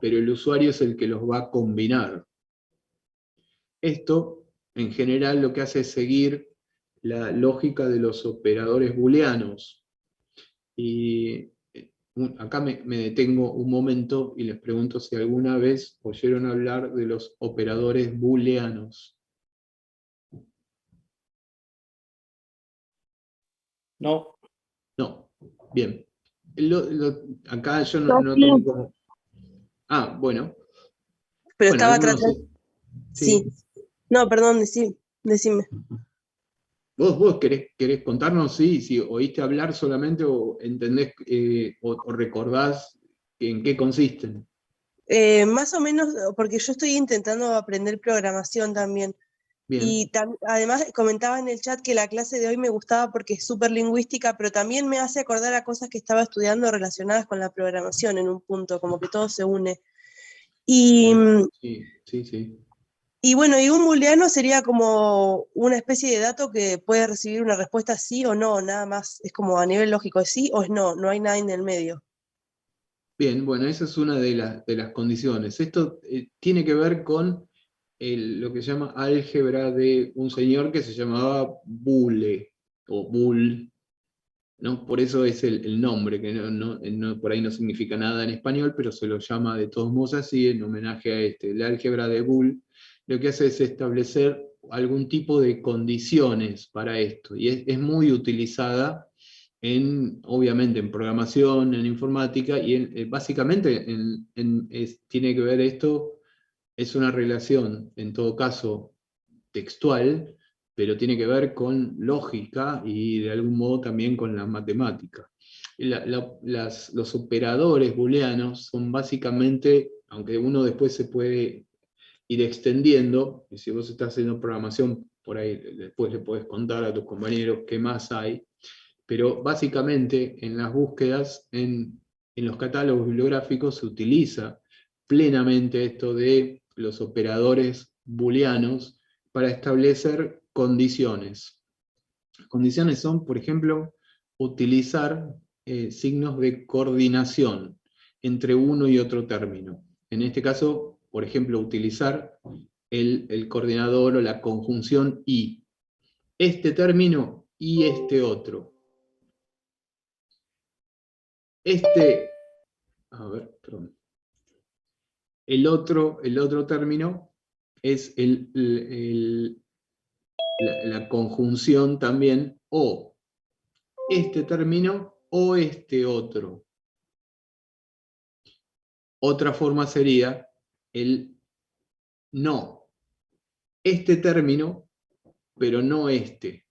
pero el usuario es el que los va a combinar. Esto, en general, lo que hace es seguir la lógica de los operadores booleanos. Y acá me detengo un momento y les pregunto si alguna vez oyeron hablar de los operadores booleanos. No. No, bien. Acá yo no tengo como... Ah, bueno. Pero Bueno, estaba algunos tratando... sí. Sí. No, perdón, decime. ¿Vos querés contarnos si oíste hablar solamente, o entendés o recordás en qué consisten? Más o menos, porque yo estoy intentando aprender programación también. Bien. Y además comentaba en el chat que la clase de hoy me gustaba porque es súper lingüística, pero también me hace acordar a cosas que estaba estudiando relacionadas con la programación en un punto, como que todo se une. Y, Sí. y bueno, y un booleano sería como una especie de dato que puede recibir una respuesta sí o no, nada más. Es como a nivel lógico, es sí o es no, no hay nada en el medio. Bien, bueno, esa es una de las condiciones. Esto tiene que ver con lo que se llama álgebra de un señor que se llamaba Boole, o Bull, ¿no? Por eso es el nombre, que por ahí no significa nada en español, pero se lo llama de todos modos así, en homenaje a este. La álgebra de Boole lo que hace es establecer algún tipo de condiciones para esto, y es muy utilizada obviamente en programación, en informática, y básicamente tiene que ver esto, es una relación, en todo caso, textual, pero tiene que ver con lógica y de algún modo también con la matemática. Los operadores booleanos son básicamente, aunque uno después se puede ir extendiendo, y si vos estás haciendo programación, por ahí después le podés contar a tus compañeros qué más hay, pero básicamente en las búsquedas, en los catálogos bibliográficos, se utiliza plenamente esto de los operadores booleanos para establecer condiciones. Las condiciones son, por ejemplo, utilizar signos de coordinación entre uno y otro término. En este caso, por ejemplo, utilizar el coordinador o la conjunción y. Este término y este otro. A ver, perdón. el otro término es la conjunción también o este término o este otro. Otra forma sería el no. Este término, pero no este.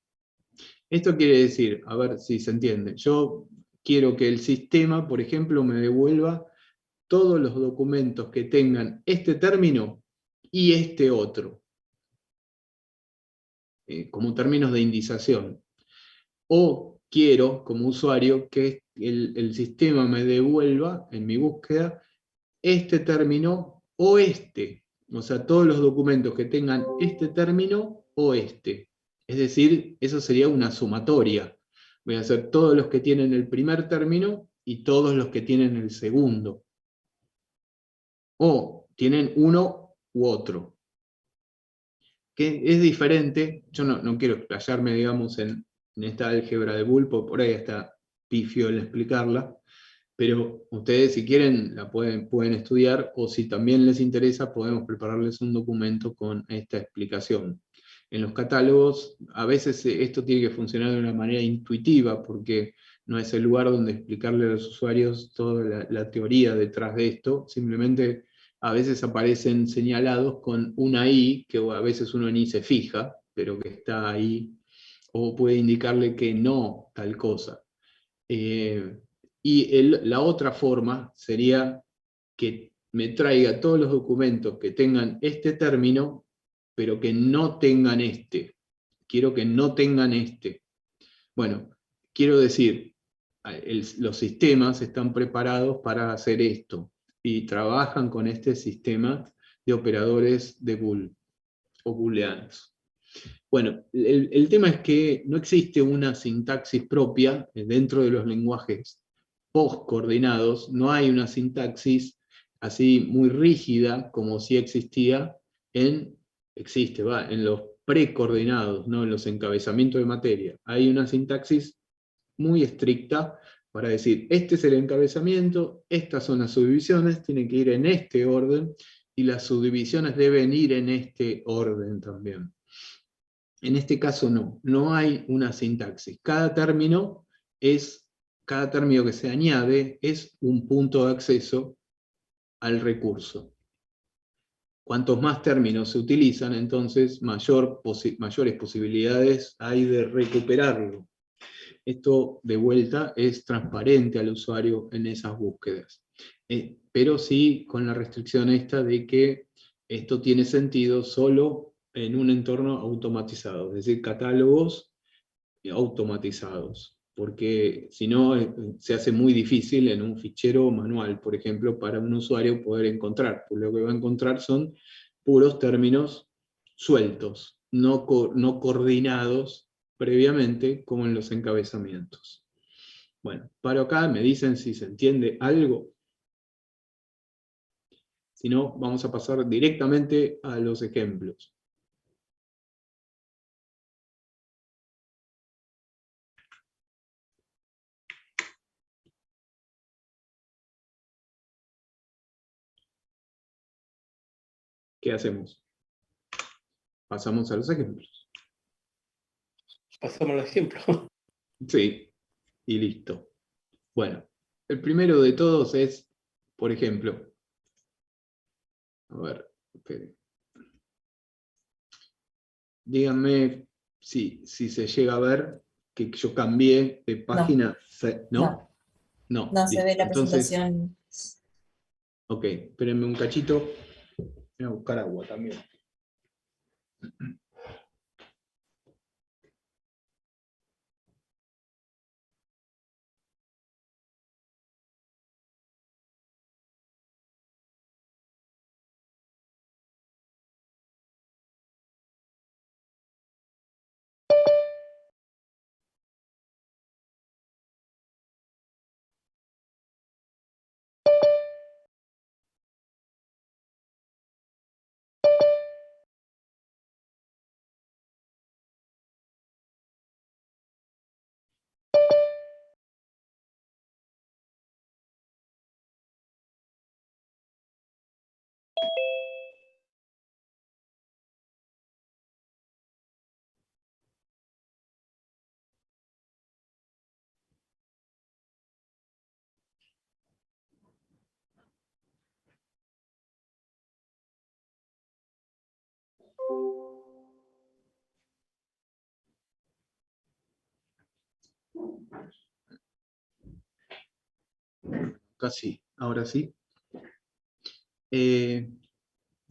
Esto quiere decir, a ver si se entiende, yo quiero que el sistema, por ejemplo, me devuelva todos los documentos que tengan este término y este otro, como términos de indización. O quiero, como usuario, que el sistema me devuelva, en mi búsqueda, este término o este. O sea, todos los documentos que tengan este término o este. Es decir, eso sería una sumatoria. Voy a hacer todos los que tienen el primer término y todos los que tienen el segundo. O tienen uno u otro. Que es diferente, yo no quiero explayarme, digamos, en esta álgebra de Boole, por ahí está pifio el explicarla, pero ustedes si quieren la pueden estudiar, o si también les interesa podemos prepararles un documento con esta explicación. En los catálogos a veces esto tiene que funcionar de una manera intuitiva, porque no es el lugar donde explicarle a los usuarios toda la teoría detrás de esto, simplemente a veces aparecen señalados con una I, que a veces uno ni se fija, pero que está ahí, o puede indicarle que no tal cosa. Y la otra forma sería que me traiga todos los documentos que tengan este término, pero que no tengan este. Quiero que no tengan este. Bueno, quiero decir, los sistemas están preparados para hacer esto y trabajan con este sistema de operadores de Boole o booleanos. Bueno, el tema es que no existe una sintaxis propia dentro de los lenguajes post-coordinados, no hay una sintaxis así muy rígida como si existía en los precoordinados, ¿no? En los encabezamientos de materia. Hay una sintaxis muy estricta para decir, este es el encabezamiento, estas son las subdivisiones, tienen que ir en este orden, y las subdivisiones deben ir en este orden también. En este caso no hay una sintaxis. Cada término que se añade es un punto de acceso al recurso. Cuantos más términos se utilizan, entonces mayores posibilidades hay de recuperarlo. Esto, de vuelta, es transparente al usuario en esas búsquedas. Pero sí con la restricción esta de que esto tiene sentido solo en un entorno automatizado, es decir, catálogos automatizados, porque si no se hace muy difícil en un fichero manual, por ejemplo, para un usuario poder encontrar. Pues lo que va a encontrar son puros términos sueltos, no coordinados previamente como en los encabezamientos. Bueno, paro acá, me dicen si se entiende algo. Si no, vamos a pasar directamente a los ejemplos. ¿Qué hacemos? Pasamos a los ejemplos. Pasamos al ejemplo. Sí, y listo. Bueno, el primero de todos es, por ejemplo, a ver, espere. Díganme si se llega a ver que yo cambié de página. ¿No? No, No se listo. ve la Entonces, presentación. ok, espérenme un cachito. Voy a buscar agua también. Casi, ahora sí.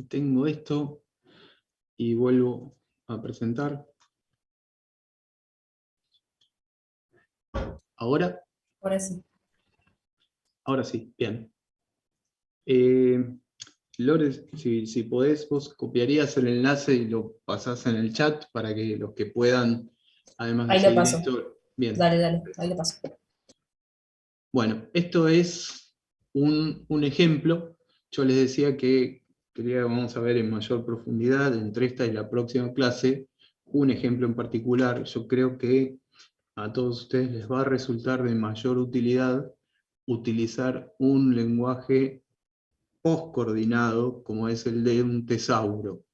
Tengo esto y vuelvo a presentar. ¿Ahora? Ahora sí. Ahora sí, bien. Lore, si podés, vos copiarías el enlace y lo pasás en el chat para que los que puedan, además de Ahí lo seguir paso. esto, bien. Dale, ahí lo paso. Bueno, esto es un ejemplo. Yo les decía que vamos a ver en mayor profundidad entre esta y la próxima clase un ejemplo en particular. Yo creo que a todos ustedes les va a resultar de mayor utilidad utilizar un lenguaje post-coordinado como es el de un tesauro.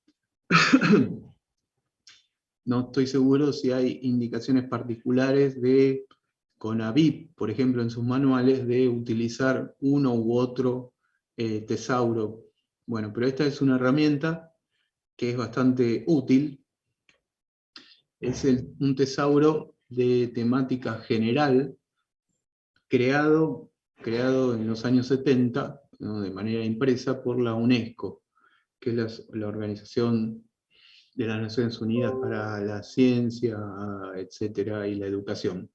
No estoy seguro si hay indicaciones particulares de CONAVIP, por ejemplo, en sus manuales, de utilizar uno u otro tesauro. Bueno, pero esta es una herramienta que es bastante útil. Es un tesauro de temática general, creado en los años 70, ¿no?, de manera impresa por la UNESCO, que es la Organización de las Naciones Unidas para la Ciencia, etcétera, y la Educación.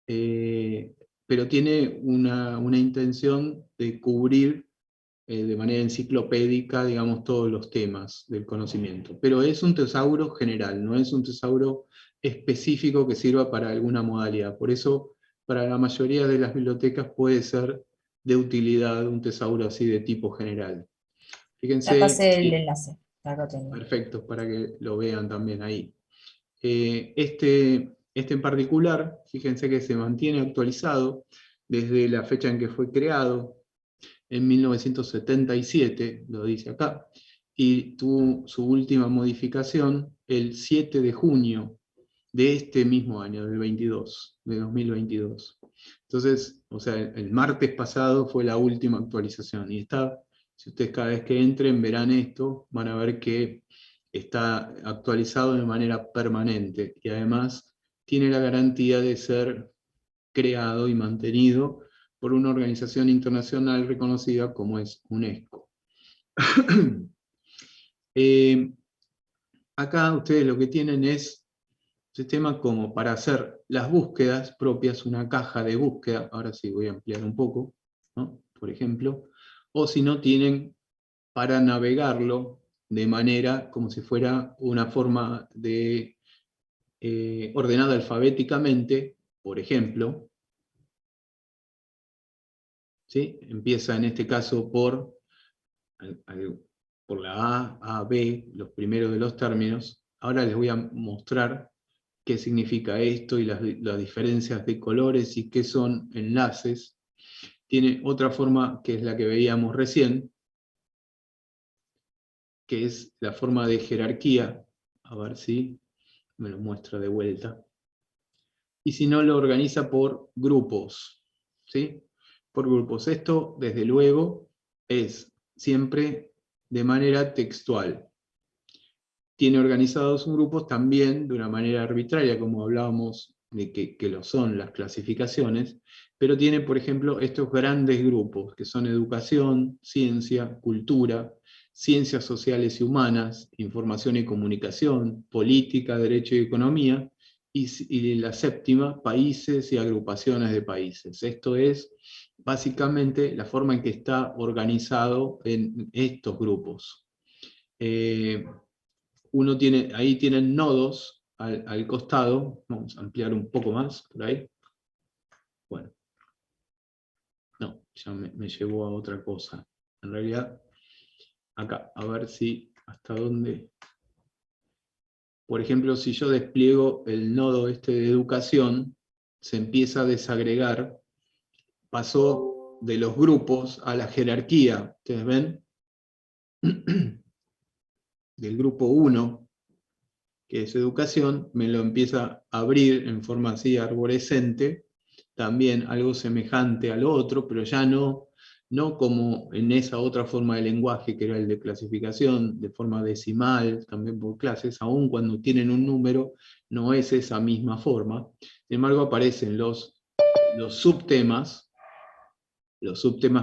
Pero tiene una intención de cubrir de manera enciclopédica, digamos, todos los temas del conocimiento. Pero es un tesauro general, no es un tesauro específico que sirva para alguna modalidad. Por eso, para la mayoría de las bibliotecas puede ser de utilidad un tesauro así de tipo general. Fíjense, Ya pasé el enlace. Acá tengo. perfecto, para que lo vean también ahí. Este en particular, fíjense que se mantiene actualizado desde la fecha en que fue creado, en 1977, lo dice acá, y tuvo su última modificación el 7 de junio de este mismo año, del 2022. Entonces, o sea, el martes pasado fue la última actualización, y está, si ustedes cada vez que entren verán esto, van a ver que está actualizado de manera permanente, y además tiene la garantía de ser creado y mantenido por una organización internacional reconocida como es UNESCO. Acá ustedes lo que tienen es un sistema como para hacer las búsquedas propias, una caja de búsqueda, ahora sí voy a ampliar un poco, ¿no?, por ejemplo, o si no tienen para navegarlo de manera como si fuera una forma de ordenada alfabéticamente, por ejemplo, ¿sí? Empieza en este caso por la A, B, los primeros de los términos. Ahora les voy a mostrar qué significa esto y las diferencias de colores y qué son enlaces. Tiene otra forma que es la que veíamos recién, que es la forma de jerarquía. A ver si me lo muestra de vuelta. Y si no, lo organiza por grupos, ¿sí? Por grupos. Esto, desde luego, es siempre de manera textual. Tiene organizados sus grupos también de una manera arbitraria, como hablábamos de que lo son las clasificaciones, pero tiene, por ejemplo, estos grandes grupos, que son educación, ciencia, cultura, ciencias sociales y humanas, información y comunicación, política, derecho y economía, y la séptima, países y agrupaciones de países. Esto es básicamente la forma en que está organizado en estos grupos. Ahí tienen nodos al costado. Vamos a ampliar un poco más por ahí. Bueno, no, ya me llevó a otra cosa. En realidad, acá, a ver si hasta dónde. Por ejemplo, si yo despliego el nodo este de educación, se empieza a desagregar, pasó de los grupos a la jerarquía. ¿Ustedes ven? Del grupo 1, que es educación, me lo empieza a abrir en forma así arborescente, también algo semejante al otro, pero ya no no como en esa otra forma de lenguaje que era el de clasificación, de forma decimal, también por clases, aun cuando tienen un número, no es esa misma forma. Sin embargo, aparecen los subtemas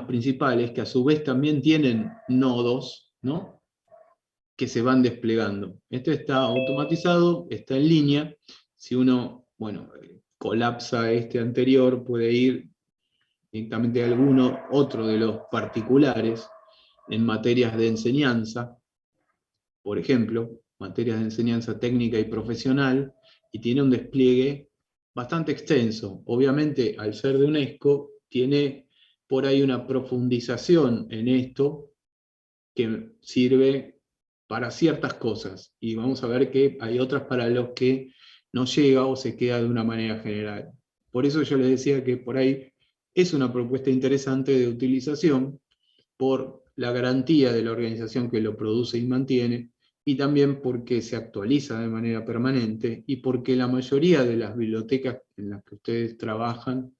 principales, que a su vez también tienen nodos, ¿no?, que se van desplegando. Este está automatizado, está en línea. Si uno, bueno, colapsa este anterior, puede ir directamente a alguno otro de los particulares en materias de enseñanza, por ejemplo, materias de enseñanza técnica y profesional, y tiene un despliegue bastante extenso. Obviamente, al ser de UNESCO, tiene por ahí una profundización en esto que sirve para ciertas cosas, y vamos a ver que hay otras para los que no llega o se queda de una manera general. Por eso yo les decía que por ahí es una propuesta interesante de utilización por la garantía de la organización que lo produce y mantiene, y también porque se actualiza de manera permanente, y porque la mayoría de las bibliotecas en las que ustedes trabajan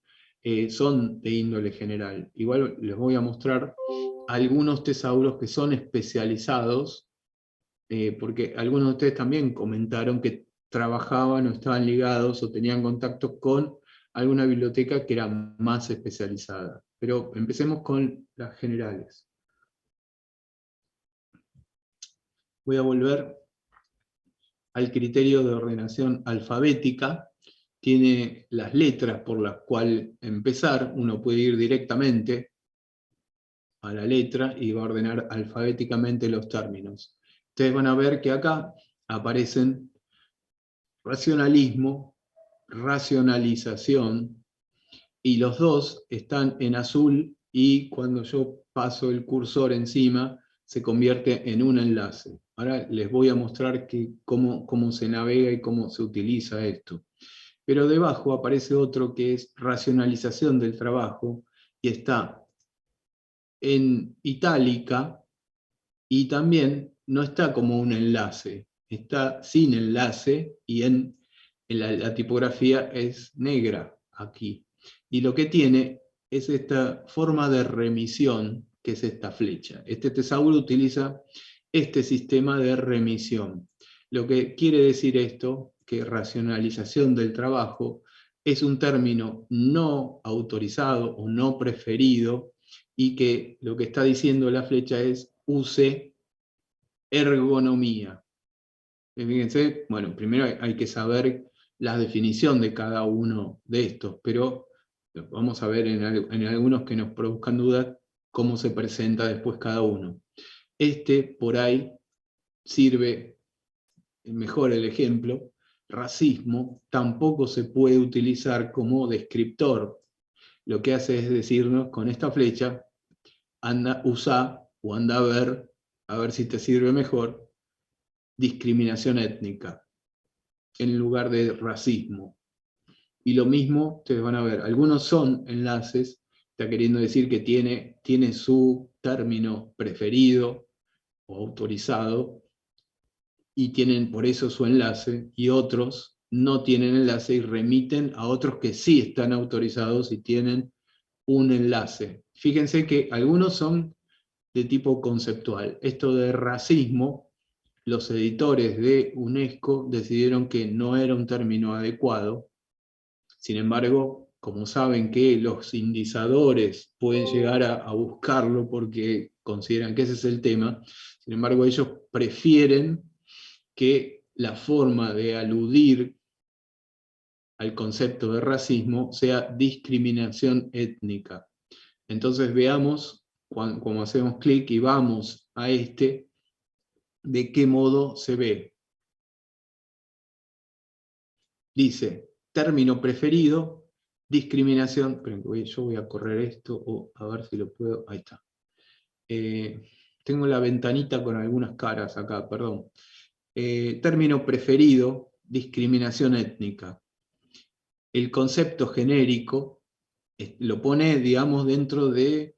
son de índole general. Igual les voy a mostrar algunos tesauros que son especializados, porque algunos de ustedes también comentaron que trabajaban o estaban ligados o tenían contacto con alguna biblioteca que era más especializada. Pero empecemos con las generales. Voy a volver al criterio de ordenación alfabética. Tiene las letras por las cuales empezar. Uno puede ir directamente a la letra y va a ordenar alfabéticamente los términos. Ustedes van a ver que acá aparecen racionalismo, racionalización, y los dos están en azul, y cuando yo paso el cursor encima se convierte en un enlace. Ahora les voy a mostrar cómo se navega y cómo se utiliza esto. Pero debajo aparece otro que es racionalización del trabajo, y está en itálica, y también no está como un enlace, está sin enlace, y la tipografía es negra aquí. Y lo que tiene es esta forma de remisión, que es esta flecha. Este tesauro utiliza este sistema de remisión. Lo que quiere decir esto, que racionalización del trabajo es un término no autorizado o no preferido, y que lo que está diciendo la flecha es use ergonomía. Fíjense, bueno, primero hay que saber la definición de cada uno de estos, pero vamos a ver en algunos que nos produzcan dudas cómo se presenta después cada uno. Este, por ahí, sirve, mejor el ejemplo, racismo, tampoco se puede utilizar como descriptor. Lo que hace es decirnos con esta flecha, usa o anda a ver si te sirve mejor, discriminación étnica, en lugar de racismo. Y lo mismo, ustedes van a ver, algunos son enlaces, está queriendo decir que tiene su término preferido o autorizado, y tienen por eso su enlace, y otros no tienen enlace y remiten a otros que sí están autorizados y tienen un enlace. Fíjense que algunos son de tipo conceptual. Esto de racismo, los editores de UNESCO decidieron que no era un término adecuado. Sin embargo, como saben que los indizadores pueden llegar a buscarlo porque consideran que ese es el tema, sin embargo ellos prefieren que la forma de aludir al concepto de racismo sea discriminación étnica. Entonces veamos, como hacemos clic y vamos a este, de qué modo se ve. Dice, término preferido, discriminación, pero yo voy a correr esto, o a ver si lo puedo, ahí está. Tengo la ventanita con algunas caras acá, perdón. Término preferido, discriminación étnica. El concepto genérico lo pone, digamos, dentro de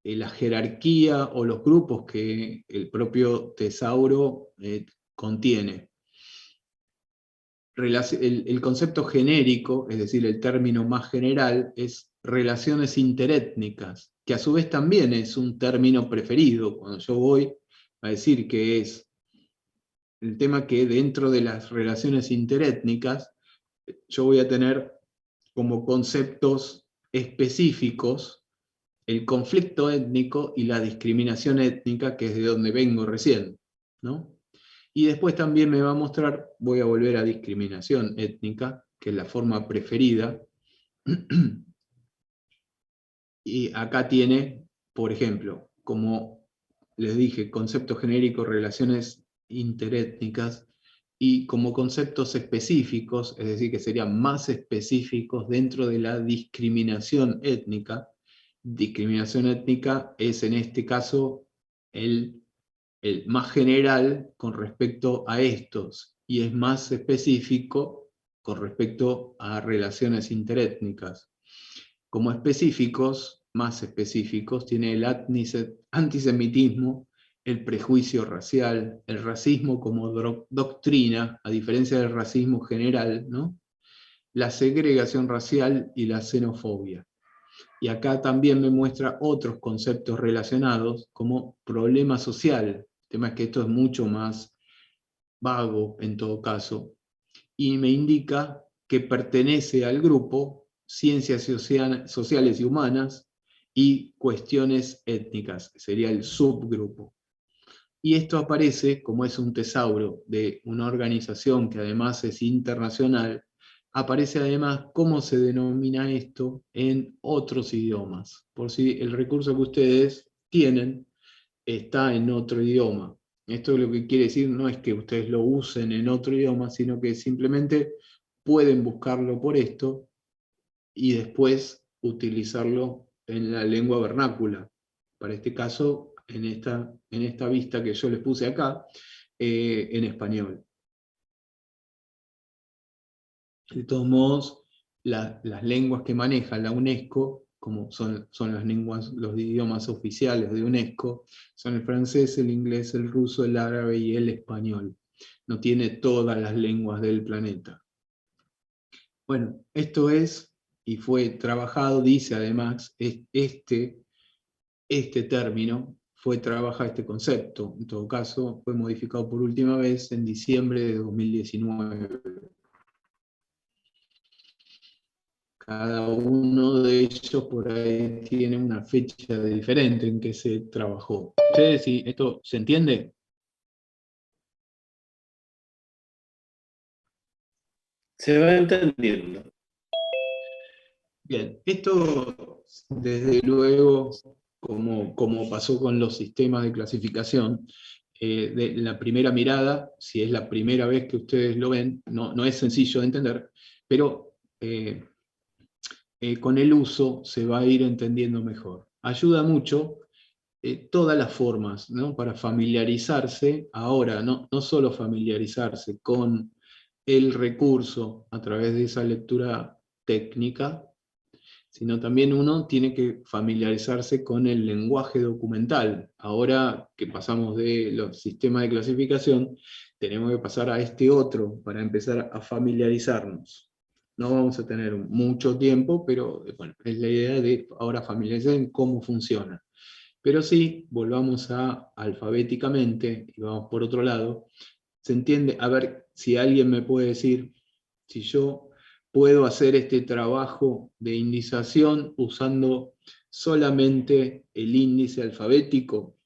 la jerarquía o los grupos que el propio tesauro contiene. El concepto genérico, es decir, el término más general, es relaciones interétnicas, que a su vez también es un término preferido. Cuando yo voy a decir que es el tema que dentro de las relaciones interétnicas, yo voy a tener como conceptos específicos el conflicto étnico y la discriminación étnica, que es de donde vengo recién, ¿no? Y después también me va a mostrar, voy a volver a discriminación étnica, que es la forma preferida. Y acá tiene, por ejemplo, como les dije, concepto genérico, relaciones interétnicas, y como conceptos específicos, es decir, que serían más específicos dentro de la discriminación étnica. Discriminación étnica es en este caso el más general con respecto a estos, y es más específico con respecto a relaciones interétnicas. Como específicos, más específicos, tiene el antisemitismo, el prejuicio racial, el racismo como doctrina, a diferencia del racismo general, ¿no? La segregación racial y la xenofobia. Y acá también me muestra otros conceptos relacionados como problema social. El tema es que esto es mucho más vago en todo caso, y me indica que pertenece al grupo ciencias sociales y humanas y cuestiones étnicas, que sería el subgrupo. Y esto aparece, como es un tesauro de una organización que además es internacional, aparece además cómo se denomina esto en otros idiomas, por si el recurso que ustedes tienen está en otro idioma. Esto lo que quiere decir no es que ustedes lo usen en otro idioma, sino que simplemente pueden buscarlo por esto y después utilizarlo en la lengua vernácula. Para este caso, en esta vista que yo les puse acá, en español. De todos modos, las lenguas que maneja la UNESCO, como son las lenguas, los idiomas oficiales de UNESCO, son el francés, el inglés, el ruso, el árabe y el español. No tiene todas las lenguas del planeta. Bueno, esto es, y fue trabajado, dice además, este término, fue trabajado, este concepto, en todo caso, fue modificado por última vez en diciembre de 2019. Cada uno de ellos por ahí tiene una fecha diferente en que se trabajó. ¿Ustedes, si esto se entiende? Se va entendiendo. Bien, esto desde luego, como pasó con los sistemas de clasificación, de la primera mirada, si es la primera vez que ustedes lo ven, no es sencillo de entender, pero con el uso se va a ir entendiendo mejor. Ayuda mucho todas las formas, ¿no? Para familiarizarse, ahora no solo familiarizarse con el recurso a través de esa lectura técnica, sino también uno tiene que familiarizarse con el lenguaje documental. Ahora que pasamos de los sistemas de clasificación, tenemos que pasar a este otro para empezar a familiarizarnos. No vamos a tener mucho tiempo, pero bueno, es la idea de ahora familiarizar en cómo funciona. Pero sí, volvamos a alfabéticamente, y vamos por otro lado, se entiende, a ver si alguien me puede decir si yo puedo hacer este trabajo de indización usando solamente el índice alfabético.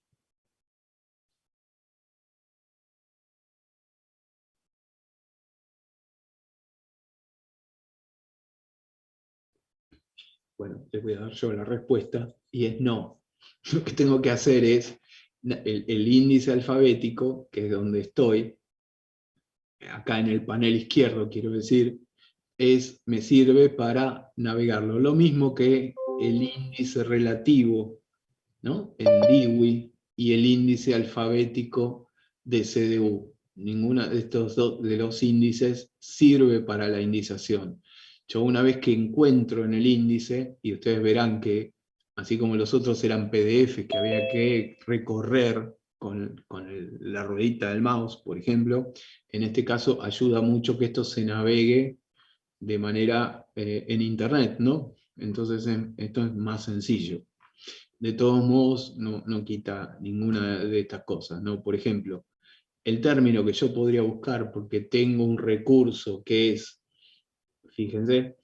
Bueno, les voy a dar yo la respuesta, y es no. Lo que tengo que hacer es el índice alfabético, que es donde estoy, acá en el panel izquierdo quiero decir, me sirve para navegarlo. Lo mismo que el índice relativo, ¿no? En DIWI, y el índice alfabético de CDU. Ninguno de estos de los índices sirve para la indización. Yo una vez que encuentro en el índice, y ustedes verán que, así como los otros eran PDF que había que recorrer con la ruedita del mouse, por ejemplo, en este caso ayuda mucho que esto se navegue de manera en internet, ¿no? Entonces esto es más sencillo. De todos modos, no quita ninguna de estas cosas, ¿no? Por ejemplo, el término que yo podría buscar porque tengo un recurso que es, fíjense,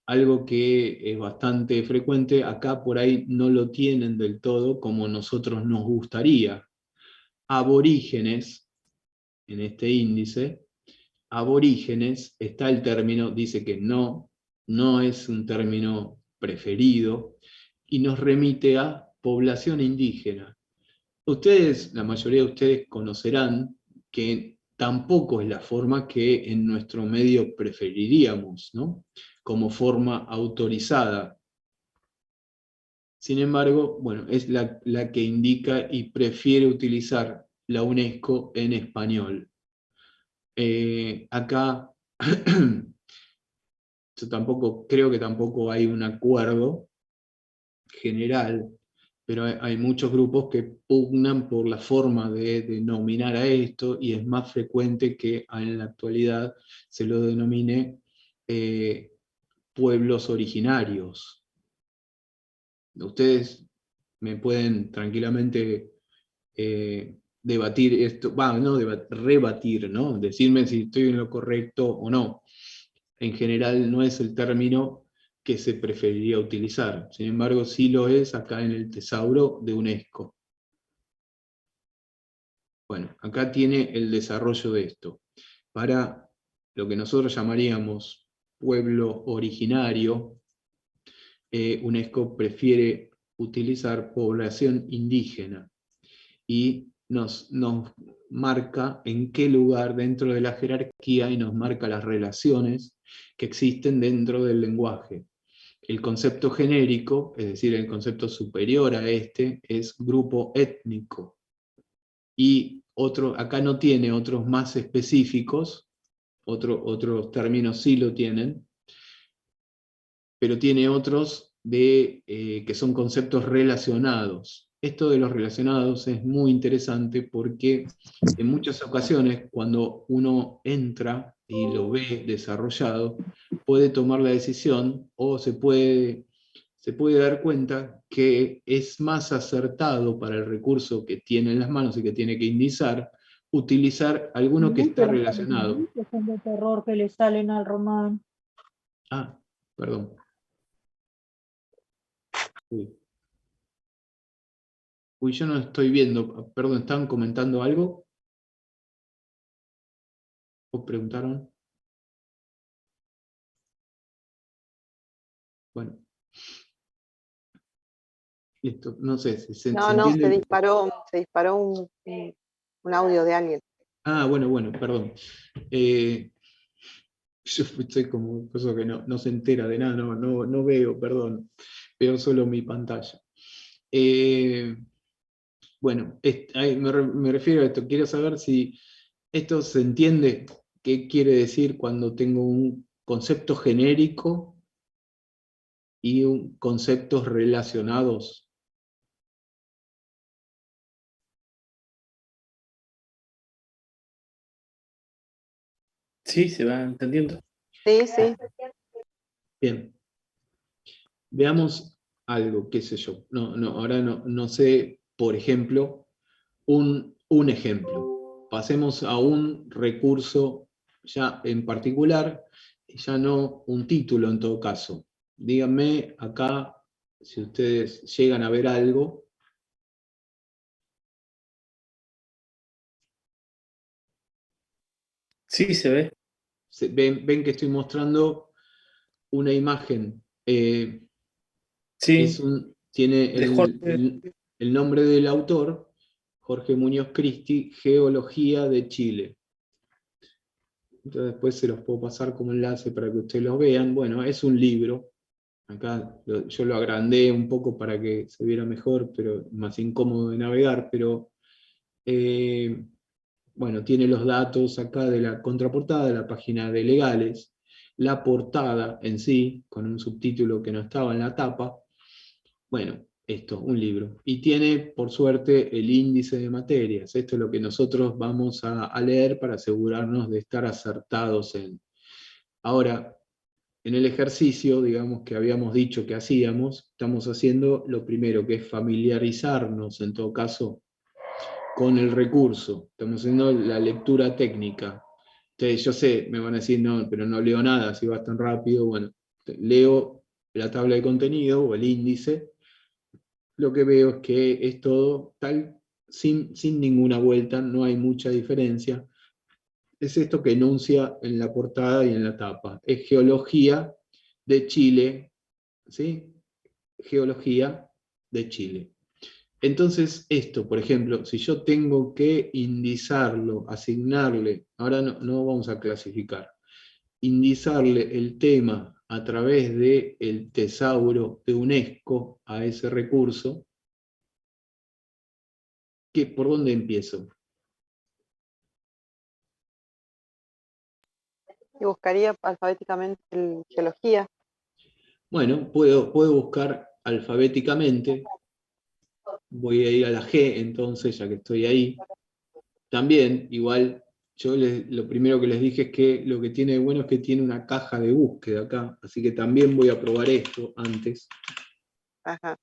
algo que es bastante frecuente, acá por ahí no lo tienen del todo como nosotros nos gustaría. Aborígenes, en este índice, aborígenes, está el término, dice que no es un término preferido, y nos remite a población indígena. Ustedes, la mayoría de ustedes conocerán que tampoco es la forma que en nuestro medio preferiríamos, ¿no? Como forma autorizada. Sin embargo, bueno, es la que indica y prefiere utilizar la UNESCO en español. Acá yo creo que tampoco hay un acuerdo general, pero hay muchos grupos que pugnan por la forma de denominar a esto, y es más frecuente que en la actualidad se lo denomine pueblos originarios. Ustedes me pueden tranquilamente debatir esto, rebatir, ¿no? Decirme si estoy en lo correcto o no. En general no es el término que se preferiría utilizar. Sin embargo, sí lo es acá en el tesauro de UNESCO. Bueno, acá tiene el desarrollo de esto. Para lo que nosotros llamaríamos pueblo originario, UNESCO prefiere utilizar población indígena y nos marca en qué lugar dentro de la jerarquía y nos marca las relaciones que existen dentro del lenguaje. El concepto genérico, es decir, el concepto superior a este, es grupo étnico. Y acá no tiene otros más específicos, otros términos sí lo tienen, pero tiene otros que son conceptos relacionados. Esto de los relacionados es muy interesante porque en muchas ocasiones cuando uno entra y lo ve desarrollado, puede tomar la decisión o se puede dar cuenta que es más acertado para el recurso que tiene en las manos y que tiene que indizar, utilizar alguno que está relacionado. Son de terror que le salen al Román. Ah, perdón. Uy, yo no estoy viendo, perdón, ¿estaban comentando algo? ¿O preguntaron? Bueno. Listo, no sé si se No, entiende. se disparó un audio de alguien. Ah, bueno, perdón. Yo estoy como un cosa que no se entera de nada, no veo, perdón. Veo solo mi pantalla. Bueno, me refiero a esto. Quiero saber si esto se entiende. ¿Qué quiere decir cuando tengo un concepto genérico y conceptos relacionados? Sí, se va entendiendo. Sí, sí. Bien. Veamos algo, qué sé yo. Ahora no sé, por ejemplo, un ejemplo. Pasemos a un recurso ya en particular, y ya no un título en todo caso. Díganme acá si ustedes llegan a ver algo. Sí, se ve. Ven que estoy mostrando una imagen. Sí, Tiene de Jorge. el nombre del autor, Jorge Muñoz Cristi, Geología de Chile. Entonces después se los puedo pasar como enlace para que ustedes los vean. Bueno, es un libro. Acá yo lo agrandé un poco para que se viera mejor, pero más incómodo de navegar, pero bueno, tiene los datos acá de la contraportada, de la página de legales, la portada en sí, con un subtítulo que no estaba en la tapa. Bueno, esto, un libro. Y tiene, por suerte, el índice de materias. Esto es lo que nosotros vamos a leer para asegurarnos de estar acertados en. Ahora, en el ejercicio, digamos, que habíamos dicho que hacíamos, estamos haciendo lo primero, que es familiarizarnos, en todo caso, con el recurso. Estamos haciendo la lectura técnica. Entonces, yo sé, me van a decir, no, pero no leo nada, si vas tan rápido. Bueno, leo la tabla de contenido o el índice. Lo que veo es que es todo tal, sin ninguna vuelta, no hay mucha diferencia. Es esto que enuncia en la portada y en la tapa. Es geología de Chile, ¿sí? Geología de Chile. Entonces, esto, por ejemplo, si yo tengo que indizarlo, asignarle, ahora no vamos a clasificar, indizarle el tema a través del tesauro de UNESCO a ese recurso, ¿por dónde empiezo? Y buscaría alfabéticamente en geología. Bueno, puedo buscar alfabéticamente. Voy a ir a la G entonces, ya que estoy ahí. También, igual, yo lo primero que les dije es que lo que tiene de bueno es que tiene una caja de búsqueda acá, así que también voy a probar esto antes. Ajá.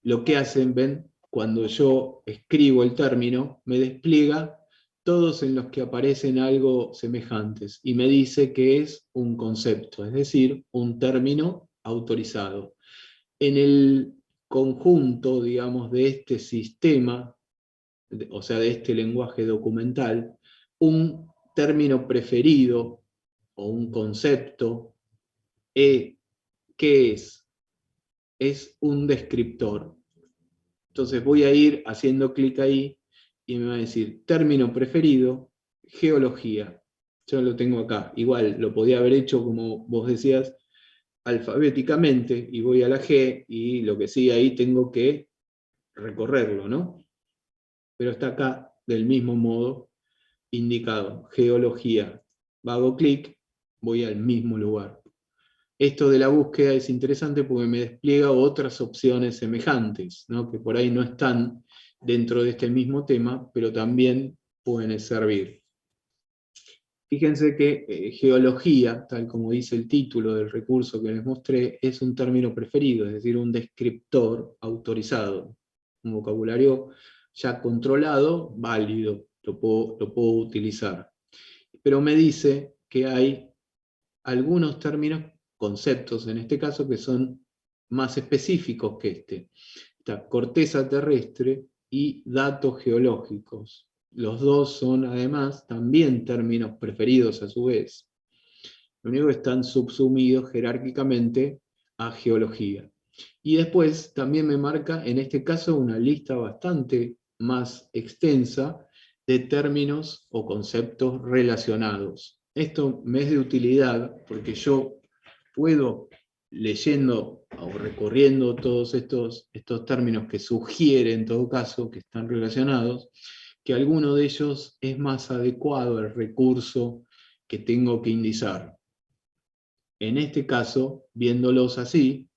Lo que hacen, ven, cuando yo escribo el término, me despliega todos en los que aparecen algo semejantes, y me dice que es un concepto, es decir, un término autorizado. En el conjunto, digamos, de este sistema, o sea, de este lenguaje documental, un término preferido o un concepto, ¿qué es? Es un descriptor. Entonces voy a ir haciendo clic ahí y me va a decir término preferido, geología. Yo lo tengo acá. Igual lo podía haber hecho, como vos decías, alfabéticamente, y voy a la G, y lo que sí, ahí tengo que recorrerlo, ¿no? Pero está acá del mismo modo indicado, geología. Hago clic, voy al mismo lugar. Esto de la búsqueda es interesante porque me despliega otras opciones semejantes, ¿no? Que por ahí no están dentro de este mismo tema, pero también pueden servir. Fíjense que geología, tal como dice el título del recurso que les mostré, es un término preferido, es decir, un descriptor autorizado, un vocabulario ya controlado, válido, lo puedo utilizar. Pero me dice que hay algunos términos, conceptos en este caso, que son más específicos que este. Está corteza terrestre y datos geológicos. Los dos son además también términos preferidos a su vez. Lo único que están subsumidos jerárquicamente a geología. Y después también me marca, en este caso, una lista bastante más extensa de términos o conceptos relacionados. Esto me es de utilidad porque yo puedo, leyendo o recorriendo todos estos términos que sugiere, en todo caso, que están relacionados, que alguno de ellos es más adecuado al recurso que tengo que indizar. En este caso, viéndolos así,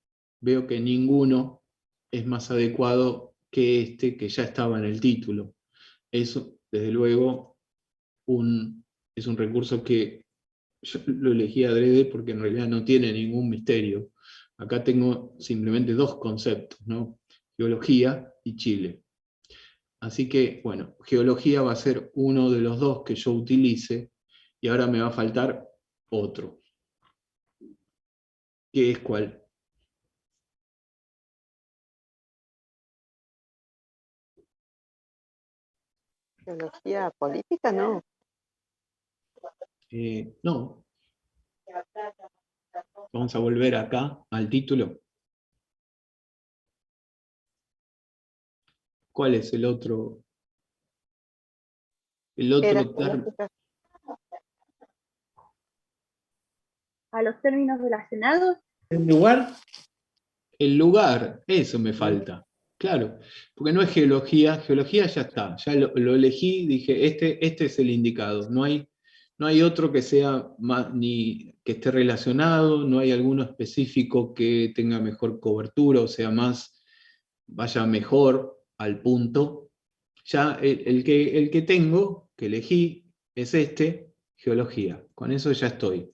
veo que ninguno es más adecuado que este que ya estaba en el título. Eso, desde luego, es un recurso que yo lo elegí adrede porque en realidad no tiene ningún misterio. Acá tengo simplemente dos conceptos, ¿no? Geología y Chile. Así que, bueno, geología va a ser uno de los dos que yo utilice, y ahora me va a faltar otro. ¿Qué es cuál? Geología política, no. No. Vamos a volver acá al título. ¿Cuál es el otro? El otro término. A los términos relacionados. ¿El lugar? El lugar, eso me falta. Claro, porque no es geología, geología ya está, ya lo elegí, dije, este es el indicado, no hay otro que sea más, ni que esté relacionado, no hay alguno específico que tenga mejor cobertura, o sea, vaya mejor al punto. Ya el que tengo, que elegí, es geología, con eso ya estoy.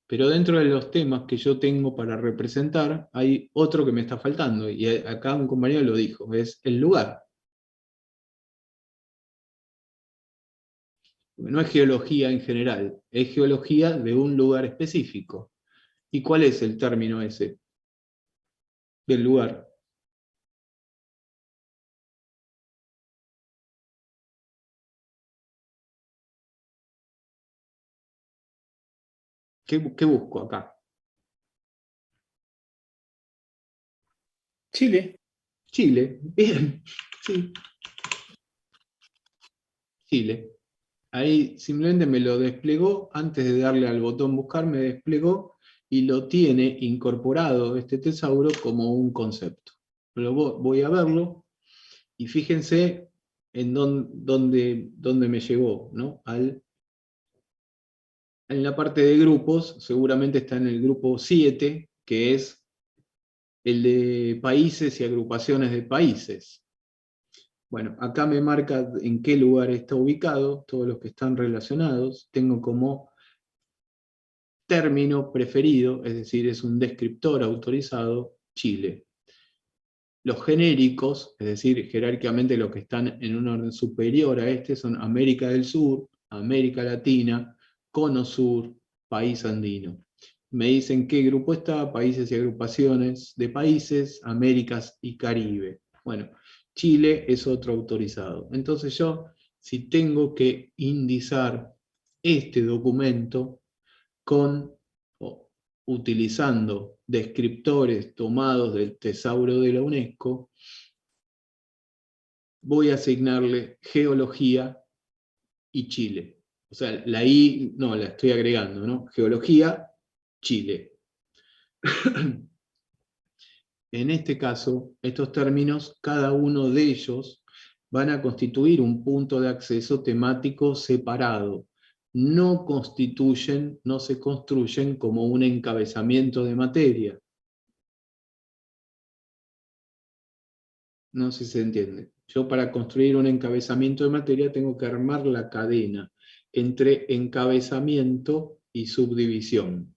Pero dentro de los temas que yo tengo para representar, hay otro que me está faltando, y acá un compañero lo dijo, es el lugar. No es geología en general, es geología de un lugar específico. ¿Y cuál es el término ese del lugar? ¿Qué busco acá? Chile. Chile, bien, sí. Chile. Ahí simplemente me lo desplegó, antes de darle al botón buscar, me desplegó y lo tiene incorporado este tesauro como un concepto. Pero voy a verlo y fíjense en dónde me llevó, ¿no? En la parte de grupos, seguramente está en el grupo 7, que es el de países y agrupaciones de países. Bueno, acá me marca en qué lugar está ubicado, todos los que están relacionados. Tengo como término preferido, es decir, es un descriptor autorizado, Chile. Los genéricos, es decir, jerárquicamente los que están en un orden superior a este, son América del Sur, América Latina, Cono Sur, País Andino. Me dicen qué grupo está, países y agrupaciones de países, Américas y Caribe. Bueno, Chile es otro autorizado. Entonces yo, si tengo que indizar este documento utilizando descriptores tomados del tesauro de la UNESCO, voy a asignarle geología y Chile. O sea, la I, no, la estoy agregando, ¿no? Geología, Chile. En este caso, estos términos, cada uno de ellos van a constituir un punto de acceso temático separado. No constituyen, no se construyen como un encabezamiento de materia. No sé si se entiende. Yo para construir un encabezamiento de materia tengo que armar la cadena entre encabezamiento y subdivisión.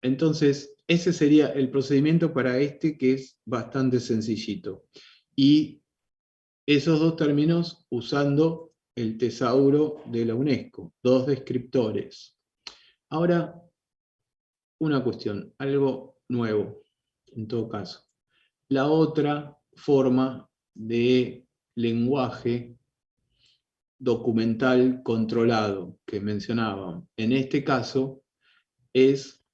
Entonces, ese sería el procedimiento para este, que es bastante sencillito. Y esos dos términos usando el tesauro de la UNESCO, dos descriptores. Ahora, una cuestión, algo nuevo, en todo caso. La otra forma de lenguaje documental controlado que mencionaba, en este caso, es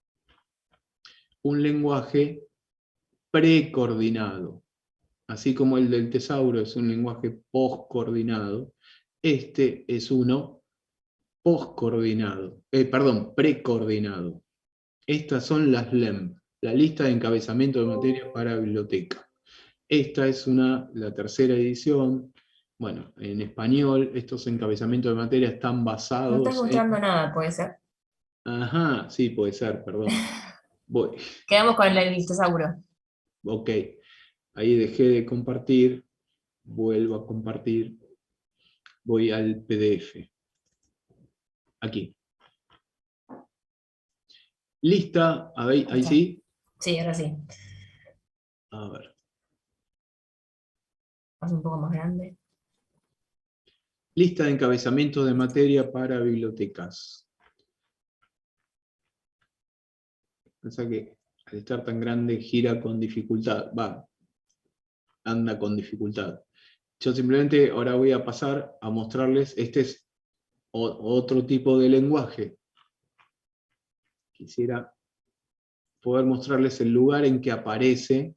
un lenguaje precoordinado. Así como el del tesauro es un lenguaje postcoordinado, este es uno precoordinado. Estas son las LEM, la lista de encabezamiento de materia para biblioteca. Esta es la tercera edición. Bueno, en español estos encabezamientos de materia están No basados estás mostrando nada, puede ser. Ajá, sí, puede ser, perdón. Voy. Quedamos con el tesauro. Ok, ahí dejé de compartir, vuelvo a compartir, voy al PDF. Aquí. Lista, ahí sí. Sí, ahora sí. A ver. Haz un poco más grande. Lista de encabezamiento de materia para bibliotecas. Pensá que al estar tan grande gira con dificultad, anda con dificultad. Yo simplemente ahora voy a pasar a mostrarles, este es otro tipo de lenguaje. Quisiera poder mostrarles el lugar en que aparece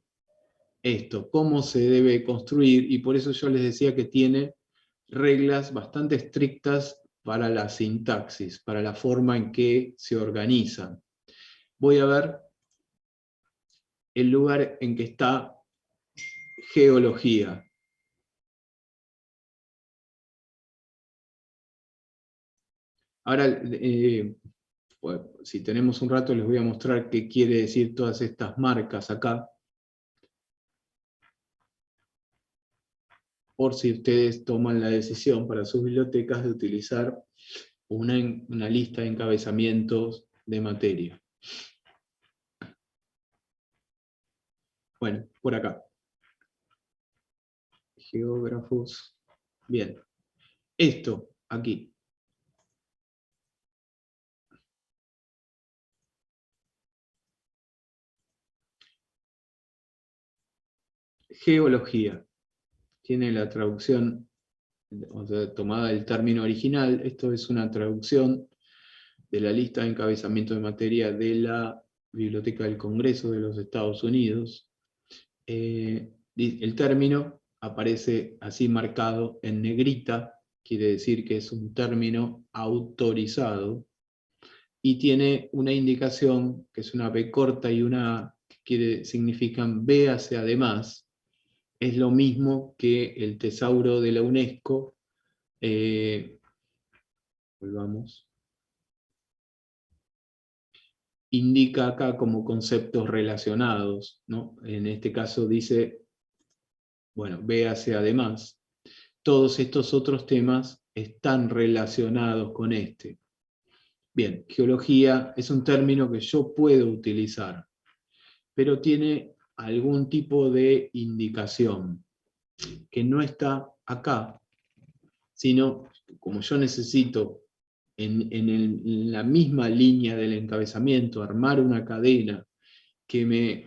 esto, cómo se debe construir, y por eso yo les decía que tiene reglas bastante estrictas para la sintaxis, para la forma en que se organizan. Voy a ver el lugar en que está geología. Ahora, pues, si tenemos un rato, les voy a mostrar qué quiere decir todas estas marcas acá. Por si ustedes toman la decisión para sus bibliotecas de utilizar una lista de encabezamientos de materia. Bueno, por acá. Geógrafos. Bien. Esto, aquí. Geología. Tiene la traducción, o sea, tomada del término original. Esto es una traducción de la lista de encabezamiento de materia de la Biblioteca del Congreso de los Estados Unidos. El término aparece así marcado en negrita, quiere decir que es un término autorizado, y tiene una indicación que es una B corta y una que significan véase además. Es lo mismo que el tesauro de la UNESCO. Volvamos. Indica acá como conceptos relacionados, ¿no? En este caso dice, bueno, véase además. Todos estos otros temas están relacionados con este. Bien, geología es un término que yo puedo utilizar, pero tiene algún tipo de indicación que no está acá, sino como yo necesito en la misma línea del encabezamiento armar una cadena que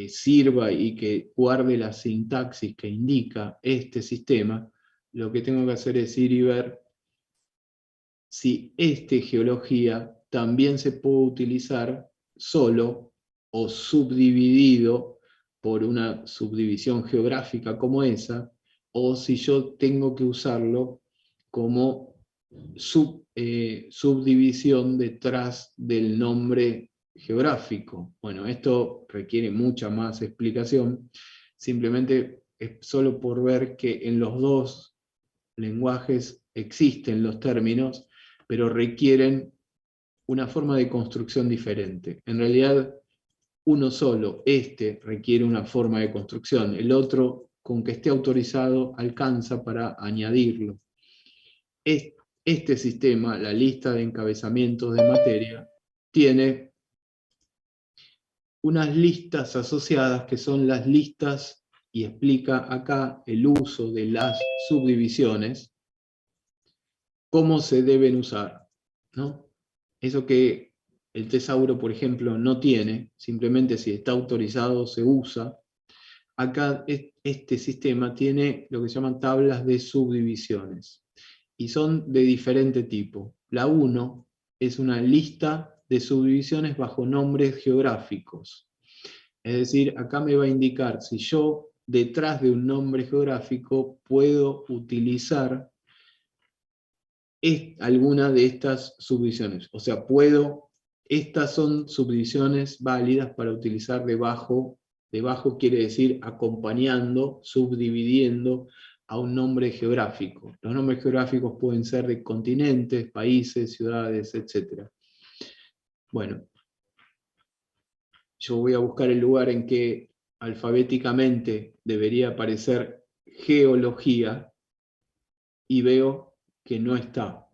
sirva y que guarde la sintaxis que indica este sistema, lo que tengo que hacer es ir y ver si geología también se puede utilizar solo o subdividido por una subdivisión geográfica como esa, o si yo tengo que usarlo como subdivisión detrás del nombre geográfico. Bueno, esto requiere mucha más explicación, simplemente es solo por ver que en los dos lenguajes existen los términos, pero requieren una forma de construcción diferente. En realidad, uno solo, requiere una forma de construcción, el otro, con que esté autorizado, alcanza para añadirlo. Este sistema, la lista de encabezamientos de materia, tiene unas listas asociadas que son las listas, y explica acá el uso de las subdivisiones, cómo se deben usar, ¿no? Eso que el tesauro, por ejemplo, no tiene, simplemente si está autorizado se usa. Acá este sistema tiene lo que se llaman tablas de subdivisiones, y son de diferente tipo. La 1 es una lista de subdivisiones bajo nombres geográficos. Es decir, acá me va a indicar si yo detrás de un nombre geográfico puedo utilizar alguna de estas subdivisiones. O sea, estas son subdivisiones válidas para utilizar debajo. Debajo quiere decir acompañando, subdividiendo a un nombre geográfico. Los nombres geográficos pueden ser de continentes, países, ciudades, etc. Bueno, yo voy a buscar el lugar en que alfabéticamente debería aparecer geología, y veo que no está.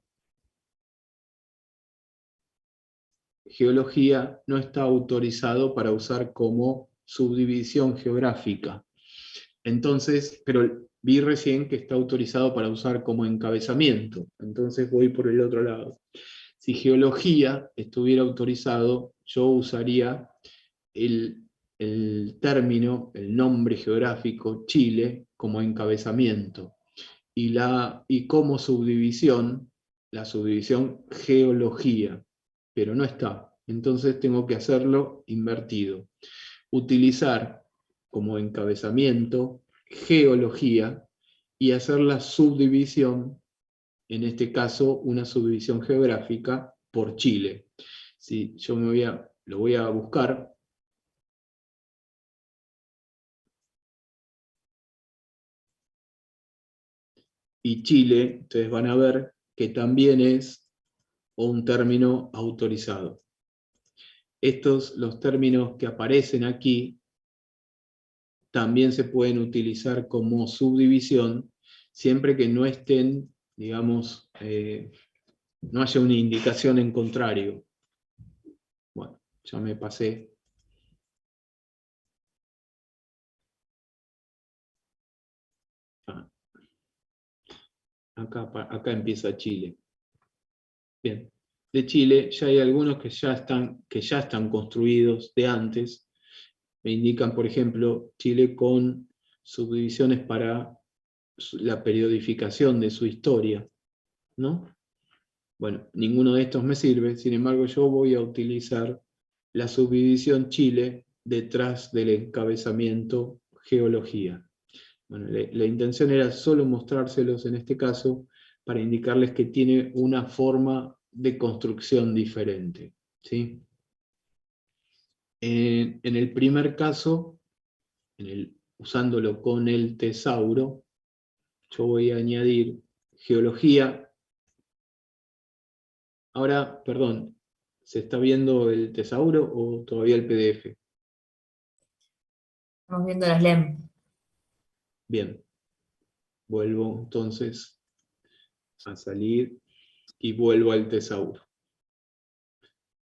Geología no está autorizado para usar como subdivisión geográfica. Entonces, pero vi recién que está autorizado para usar como encabezamiento. Entonces voy por el otro lado. Si geología estuviera autorizado, yo usaría el término, el nombre geográfico Chile como encabezamiento. Y como subdivisión, la subdivisión geología, pero no está. Entonces tengo que hacerlo invertido. Utilizar como encabezamiento geología y hacer la subdivisión, en este caso una subdivisión geográfica por Chile. Si yo lo voy a buscar. Y Chile, ustedes van a ver que también es un término autorizado. Los términos que aparecen aquí, también se pueden utilizar como subdivisión, siempre que no estén, digamos, no haya una indicación en contrario. ya me pasé. Acá empieza Chile. Bien, de Chile ya hay algunos que ya están construidos de antes. Me indican, por ejemplo, Chile con subdivisiones para la periodificación de su historia, ¿no? Bueno, ninguno de estos me sirve, sin embargo yo voy a utilizar la subdivisión Chile detrás del encabezamiento geología. Bueno, la intención era solo mostrárselos en este caso para indicarles que tiene una forma de construcción diferente, ¿sí? En el primer caso, usándolo con el tesauro, yo voy a añadir geología. Ahora, perdón, ¿se está viendo el tesauro o todavía el PDF? Estamos viendo las LEM. Bien, vuelvo entonces a salir y vuelvo al tesauro.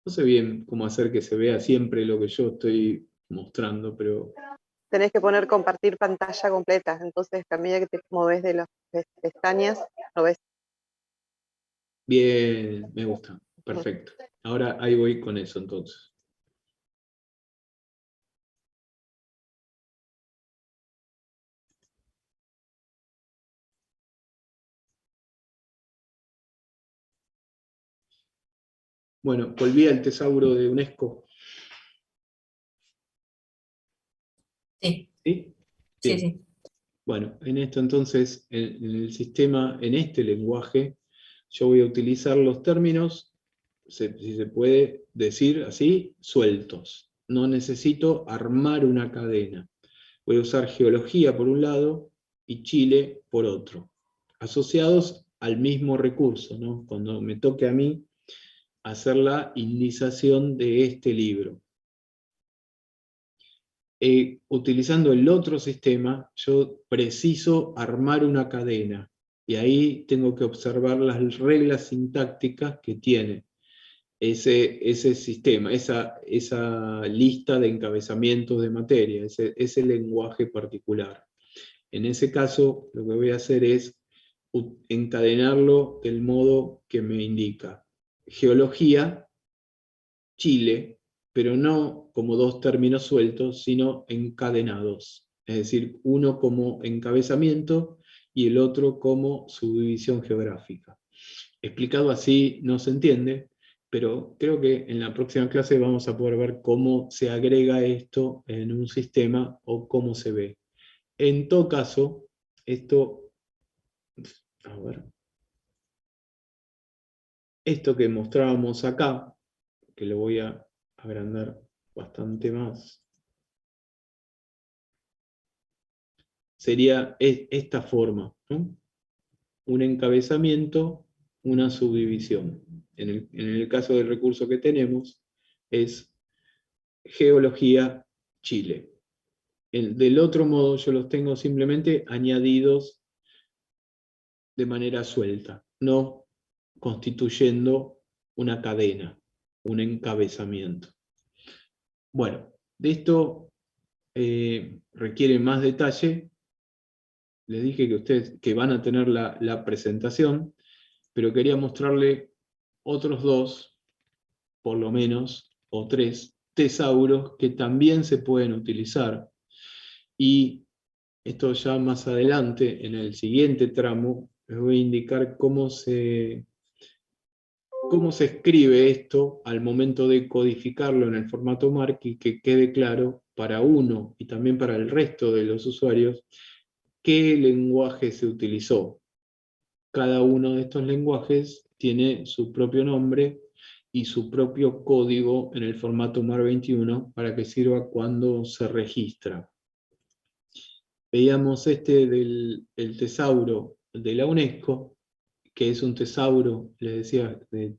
No sé bien cómo hacer que se vea siempre lo que yo estoy mostrando, pero... Tenés que poner compartir pantalla completa, entonces a medida que te moves de las pestañas, lo ves. Bien, me gusta, perfecto. Ahora ahí voy con eso entonces. Bueno, volví al tesauro de UNESCO. Sí, ¿Sí? sí, Bien. sí. Bueno, en esto entonces, en el sistema, en este lenguaje, yo voy a utilizar los términos, si se puede decir así, sueltos. No necesito armar una cadena. Voy a usar geología por un lado y Chile por otro, asociados al mismo recurso, ¿no? Cuando me toque a mí hacer la indización de este libro. Utilizando el otro sistema, yo preciso armar una cadena, y ahí tengo que observar las reglas sintácticas que tiene ese sistema, esa lista de encabezamientos de materia, ese lenguaje particular. En ese caso, lo que voy a hacer es encadenarlo del modo que me indica. Geología, Chile, pero no como dos términos sueltos, sino encadenados. Es decir, uno como encabezamiento y el otro como subdivisión geográfica. Explicado así no se entiende, pero creo que en la próxima clase vamos a poder ver cómo se agrega esto en un sistema o cómo se ve. En todo caso, esto que mostrábamos acá, que lo voy a agrandar bastante más, sería esta forma, ¿no? Un encabezamiento, una subdivisión. En el caso del recurso que tenemos, es Geología Chile. Del otro modo yo los tengo simplemente añadidos de manera suelta, no constituyendo una cadena, un encabezamiento. Bueno, de esto requiere más detalle. Les dije que ustedes que van a tener la presentación, pero quería mostrarle otros dos, por lo menos, o tres, tesauros que también se pueden utilizar. Y esto ya más adelante, en el siguiente tramo, les voy a indicar cómo se escribe esto al momento de codificarlo en el formato MARC y que quede claro para uno y también para el resto de los usuarios qué lenguaje se utilizó. Cada uno de estos lenguajes tiene su propio nombre y su propio código en el formato MAR21 para que sirva cuando se registra. Veíamos el tesauro de la UNESCO, que es un tesauro, les decía, de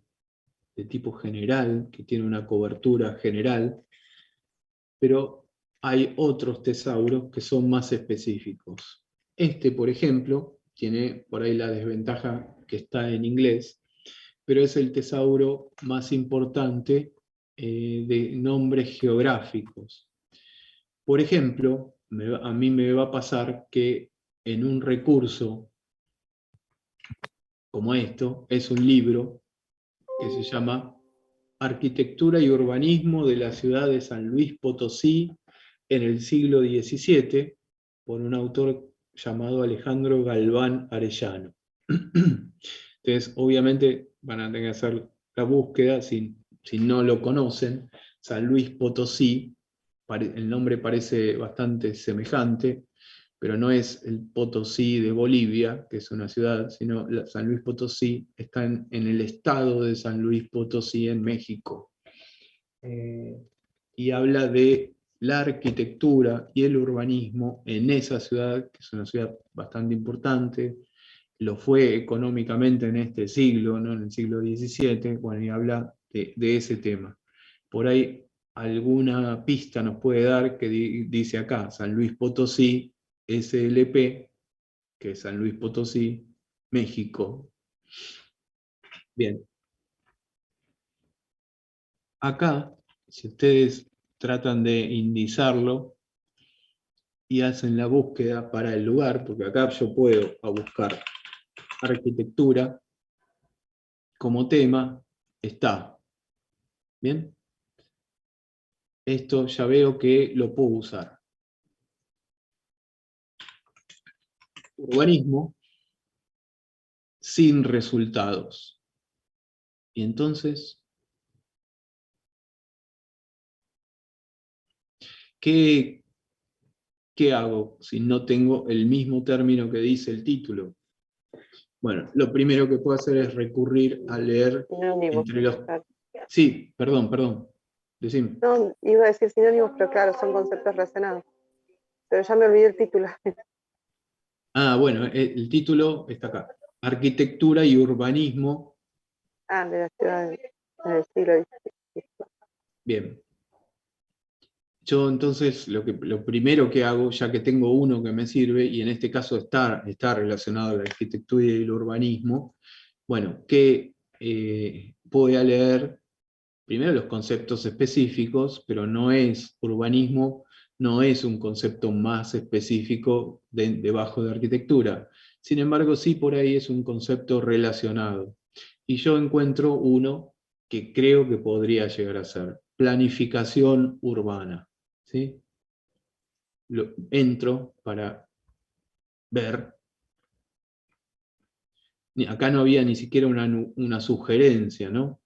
tipo general, que tiene una cobertura general, pero hay otros tesauros que son más específicos. Este, por ejemplo, tiene por ahí la desventaja que está en inglés, pero es el tesauro más importante de nombres geográficos. Por ejemplo, a mí me va a pasar que en un recurso como esto, es un libro que se llama Arquitectura y Urbanismo de la ciudad de San Luis Potosí en el siglo XVII, por un autor llamado Alejandro Galván Arellano. Entonces, obviamente, van a tener que hacer la búsqueda, si no lo conocen. San Luis Potosí, el nombre parece bastante semejante, pero no es el Potosí de Bolivia, que es una ciudad, sino San Luis Potosí está en el estado de San Luis Potosí, en México. Y habla de la arquitectura y el urbanismo en esa ciudad, que es una ciudad bastante importante, lo fue económicamente en este siglo, ¿no? En el siglo XVII, bueno, y habla de ese tema. Por ahí alguna pista nos puede dar que dice acá, San Luis Potosí, SLP, que es San Luis Potosí, México. Bien. Acá, si ustedes tratan de indizarlo y hacen la búsqueda para el lugar, porque acá yo puedo buscar arquitectura como tema, está. ¿Bien? Esto ya veo que lo puedo usar. Urbanismo sin resultados. Y entonces, ¿qué hago si no tengo el mismo término que dice el título? Bueno, lo primero que puedo hacer es recurrir a leer Sinónimos, entre los... claro. Sí, perdón. Decime. No, iba a decir sinónimos, pero claro, son conceptos relacionados. Pero ya me olvidé el título. Ah, bueno, el título está acá. Arquitectura y urbanismo. Ah, de la ciudad del siglo XVI. Bien. Yo entonces lo primero que hago, ya que tengo uno que me sirve, y en este caso está relacionado a la arquitectura y el urbanismo, bueno, que voy a leer primero los conceptos específicos, pero no es urbanismo, no es un concepto más específico debajo de arquitectura. Sin embargo, sí por ahí es un concepto relacionado. Y yo encuentro uno que creo que podría llegar a ser planificación urbana. ¿Sí? Entro para ver. Acá no había ni siquiera una sugerencia, ¿no?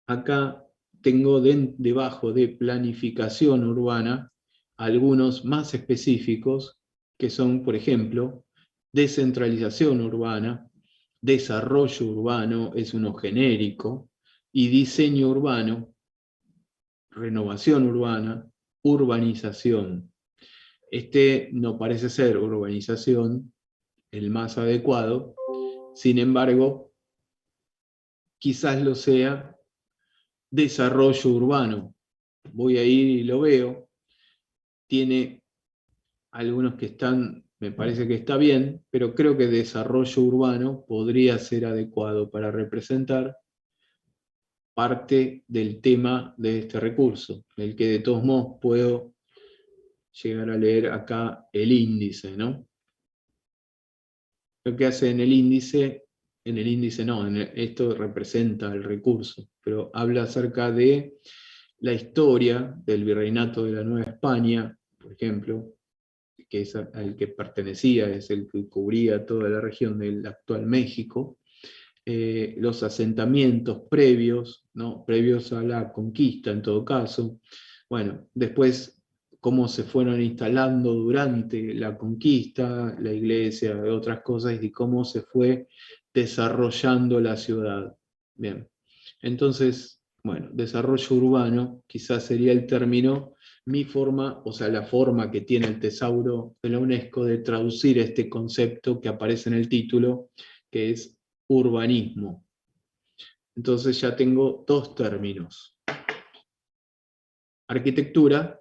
Acá tengo debajo de planificación urbana algunos más específicos, que son, por ejemplo, descentralización urbana, desarrollo urbano es uno genérico, y diseño urbano, renovación urbana, urbanización. Este no parece ser urbanización el más adecuado, sin embargo, quizás lo sea desarrollo urbano. Voy a ir y lo veo. Tiene algunos que están, me parece que está bien, pero creo que desarrollo urbano podría ser adecuado para representar parte del tema de este recurso, el que de todos modos puedo llegar a leer acá el índice, ¿no? Lo que hace en el índice no, esto representa el recurso, pero habla acerca de la historia del virreinato de la Nueva España, por ejemplo, que es al que pertenecía, es el que cubría toda la región del actual México, los asentamientos previos, ¿no? Previos a la conquista en todo caso, bueno, después cómo se fueron instalando durante la conquista, la iglesia, otras cosas, y cómo se fue desarrollando la ciudad. Bien, entonces, bueno, desarrollo urbano quizás sería el término, mi forma, o sea, la forma que tiene el tesauro de la UNESCO de traducir este concepto que aparece en el título, que es urbanismo. Entonces ya tengo dos términos: arquitectura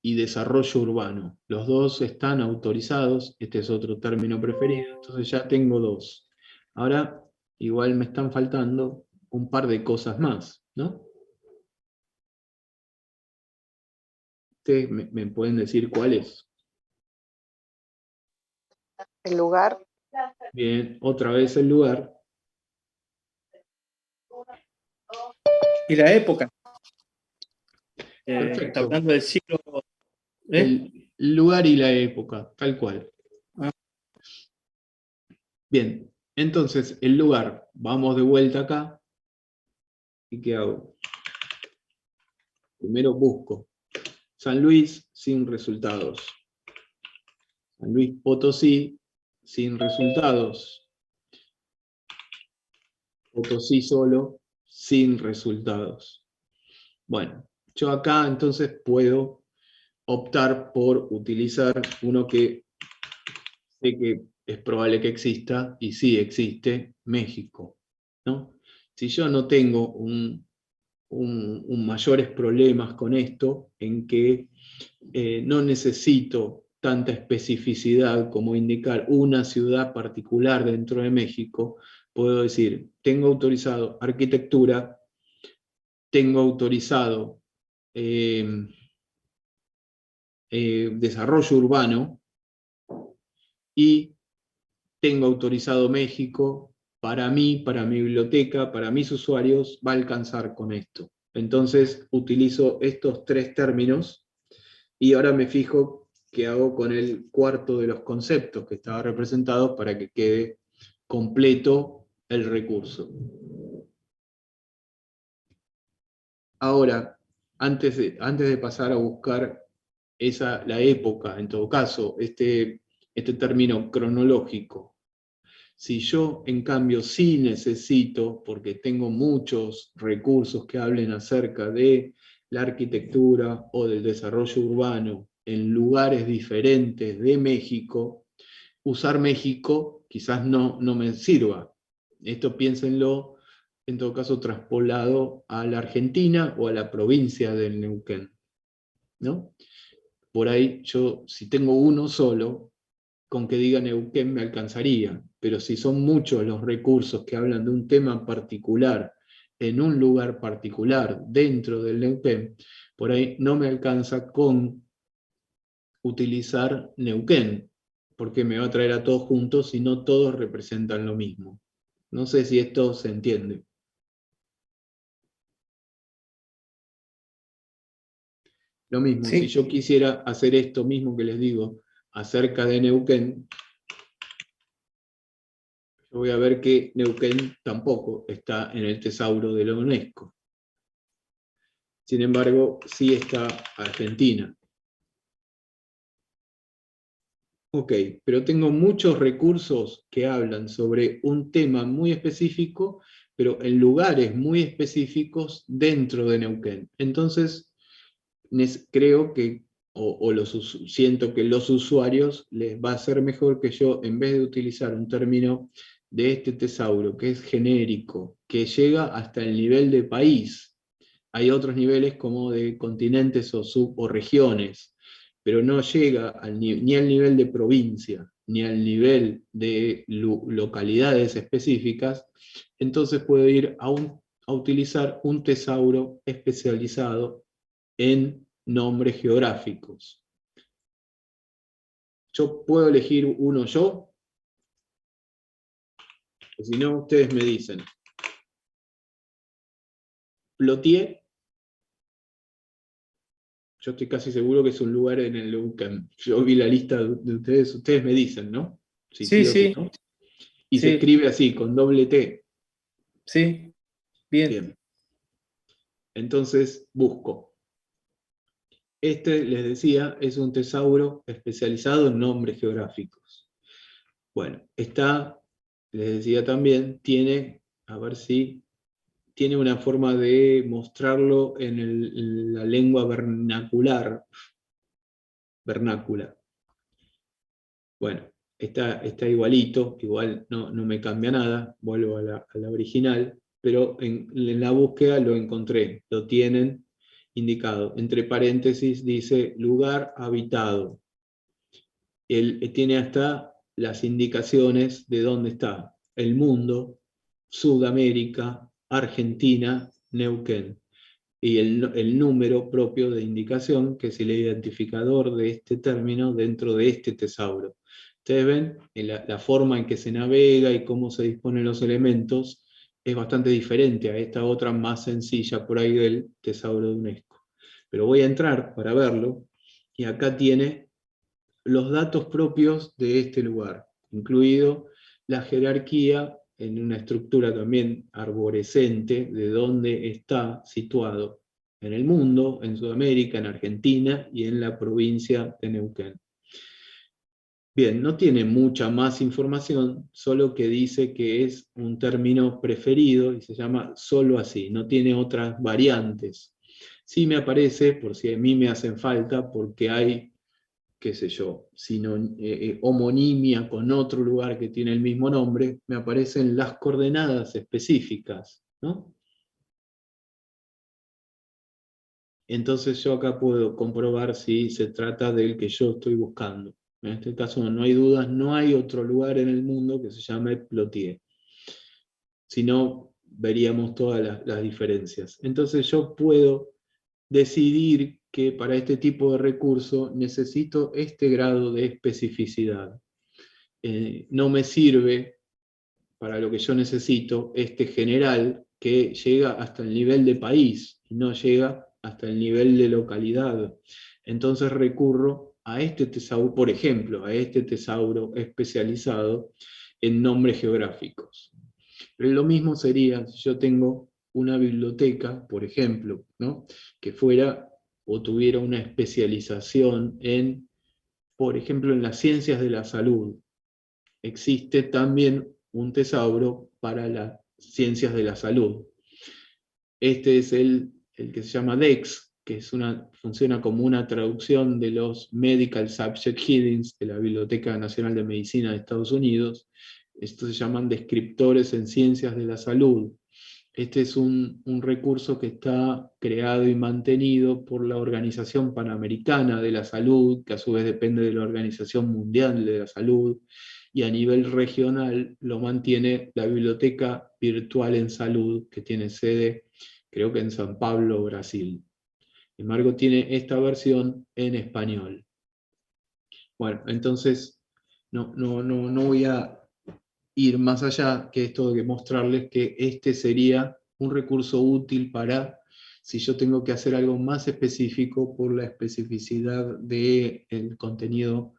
y desarrollo urbano. Los dos están autorizados, este es otro término preferido, entonces ya tengo dos. Ahora, igual me están faltando un par de cosas más, ¿no? ¿Ustedes me pueden decir cuál es? El lugar, Bien, otra vez el lugar. Y la época. Está Perfecto. hablando del siglo. El lugar y la época, tal cual. Ah. Bien, entonces el lugar, vamos de vuelta acá. ¿Y qué hago? Primero busco San Luis sin resultados. San Luis Potosí sin resultados. Potosí solo sin resultados. Bueno, yo acá entonces puedo optar por utilizar uno que sé que es probable que exista, y sí existe, México, ¿no? Si yo no tengo un mayores problemas con esto, en que no necesito tanta especificidad como indicar una ciudad particular dentro de México, puedo decir, tengo autorizado arquitectura, tengo autorizado desarrollo urbano, y tengo autorizado México. Para mí, para mi biblioteca, para mis usuarios, va a alcanzar con esto. Entonces utilizo estos tres términos, y ahora me fijo qué hago con el cuarto de los conceptos que estaba representado para que quede completo el recurso. Ahora, antes de pasar a buscar la época, en todo caso, este término cronológico, si yo, en cambio, sí necesito, porque tengo muchos recursos que hablen acerca de la arquitectura o del desarrollo urbano en lugares diferentes de México, usar México quizás no me sirva. Esto piénsenlo, en todo caso, traspolado a la Argentina o a la provincia del Neuquén, ¿no? Por ahí yo, si tengo uno solo, con que diga Neuquén me alcanzaría, pero si son muchos los recursos que hablan de un tema particular, en un lugar particular, dentro del Neuquén, por ahí no me alcanza con utilizar Neuquén, porque me va a traer a todos juntos y no todos representan lo mismo. No sé si esto se entiende. Lo mismo, Sí. si yo quisiera hacer esto mismo que les digo acerca de Neuquén, yo voy a ver que Neuquén tampoco está en el tesauro de la UNESCO. Sin embargo, sí está Argentina. Ok, pero tengo muchos recursos que hablan sobre un tema muy específico, pero en lugares muy específicos dentro de Neuquén. Entonces, creo que, siento que los usuarios les va a ser mejor que yo, en vez de utilizar un término de este tesauro, que es genérico, que llega hasta el nivel de país. Hay otros niveles como de continentes o regiones, pero no llega ni al nivel de provincia, ni al nivel de localidades específicas. Entonces puedo ir a utilizar un tesauro especializado en nombres geográficos. Yo puedo elegir uno yo, o si no, ustedes me dicen. Plotier, yo estoy casi seguro que es un lugar en el Neuquén. Yo vi la lista de ustedes me dicen, ¿no? Si Sí, sí o si sí. no. Y se Sí, escribe así, con doble T. sí. Bien. Bien. Entonces, busco. Este, les decía, es un tesauro especializado en nombres geográficos. Bueno, les decía también, tiene, a ver si, tiene una forma de mostrarlo en la lengua vernácula. Bueno, está igualito, igual no me cambia nada, vuelvo a la original, pero en la búsqueda lo encontré, lo tienen indicado. Entre paréntesis dice lugar habitado. Él tiene hasta las indicaciones de dónde está. El mundo, Sudamérica, Argentina, Neuquén. y el número propio de indicación, que es el identificador de este término dentro de este tesauro. Ustedes ven la forma en que se navega y cómo se disponen los elementos es bastante diferente a esta otra más sencilla por ahí del tesauro de UNESCO. Pero voy a entrar para verlo, y acá tiene los datos propios de este lugar, incluido la jerarquía en una estructura también arborescente de dónde está situado en el mundo, en Sudamérica, en Argentina y en la provincia de Neuquén. Bien, no tiene mucha más información, solo que dice que es un término preferido y se llama solo así, no tiene otras variantes. Sí me aparece, por si a mí me hacen falta, porque hay, qué sé yo, homonimia con otro lugar que tiene el mismo nombre, me aparecen las coordenadas específicas, ¿no? Entonces yo acá puedo comprobar si se trata del que yo estoy buscando. En este caso no hay dudas, no hay otro lugar en el mundo que se llame Plotier. Si no, veríamos todas las diferencias. Entonces yo puedo decidir que para este tipo de recurso necesito este grado de especificidad. No me sirve para lo que yo necesito este general que llega hasta el nivel de país y no llega hasta el nivel de localidad. Entonces recurro a este tesauro, por ejemplo, a este tesauro especializado en nombres geográficos. Pero lo mismo sería si yo tengo una biblioteca, por ejemplo, ¿no? Que fuera o tuviera una especialización en, por ejemplo, en las ciencias de la salud. Existe también un tesauro para las ciencias de la salud. Este es el que se llama DEX, que funciona como una traducción de los Medical Subject Headings de la Biblioteca Nacional de Medicina de Estados Unidos. Estos se llaman descriptores en ciencias de la salud. Este es un recurso que está creado y mantenido por la Organización Panamericana de la Salud, que a su vez depende de la Organización Mundial de la Salud, y a nivel regional lo mantiene la Biblioteca Virtual en Salud, que tiene sede, creo que en San Pablo, Brasil. Sin embargo, tiene esta versión en español. Bueno, entonces no voy a ir más allá que esto de mostrarles que este sería un recurso útil para si yo tengo que hacer algo más específico por la especificidad del contenido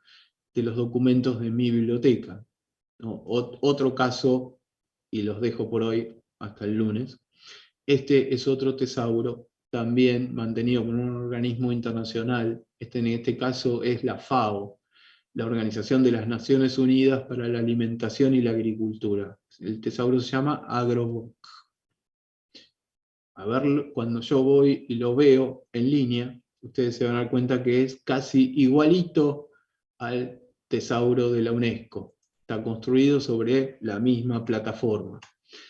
de los documentos de mi biblioteca. ¿No? Otro caso, y los dejo por hoy hasta el lunes, este es otro tesauro también mantenido por un organismo internacional, en este caso es la FAO, la Organización de las Naciones Unidas para la Alimentación y la Agricultura. El tesauro se llama AgroVoc. A ver, cuando yo voy y lo veo en línea, ustedes se van a dar cuenta que es casi igualito al tesauro de la UNESCO. Está construido sobre la misma plataforma.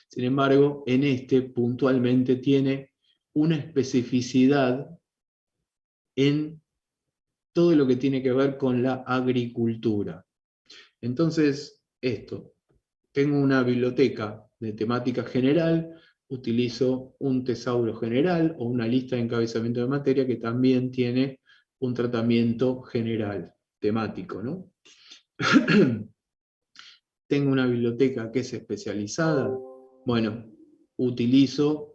Sin embargo, en este puntualmente tiene una especificidad en todo lo que tiene que ver con la agricultura. Entonces, tengo una biblioteca de temática general, utilizo un tesauro general o una lista de encabezamiento de materia que también tiene un tratamiento general, temático, ¿no? Tengo una biblioteca que es especializada, bueno,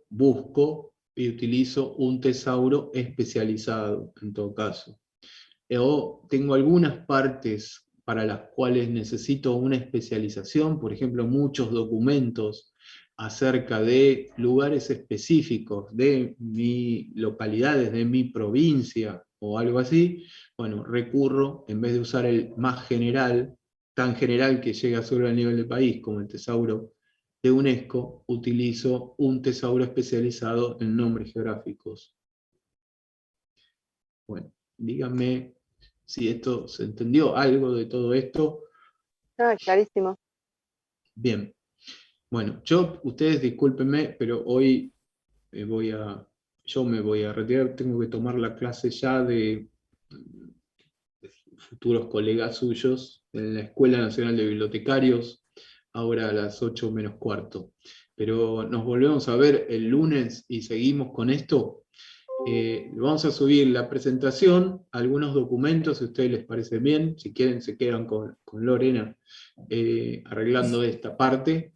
busco y utilizo un tesauro especializado, en todo caso. O tengo algunas partes para las cuales necesito una especialización, por ejemplo, muchos documentos acerca de lugares específicos de mi localidades, de mi provincia o algo así. Bueno, recurro, en vez de usar el más general, tan general que llega solo al nivel del país, como el tesauro de UNESCO, utilizo un tesauro especializado en nombres geográficos. Bueno, díganme si esto se entendió, algo de todo esto. Ah, clarísimo. Bien. Bueno, ustedes discúlpenme, pero hoy yo me voy a retirar, tengo que tomar la clase ya de futuros colegas suyos en la Escuela Nacional de Bibliotecarios, ahora a las 8 menos cuarto. pero nos volvemos a ver el lunes y seguimos con esto. Vamos a subir la presentación, algunos documentos, si a ustedes les parece bien, si quieren se quedan con Lorena arreglando esta parte,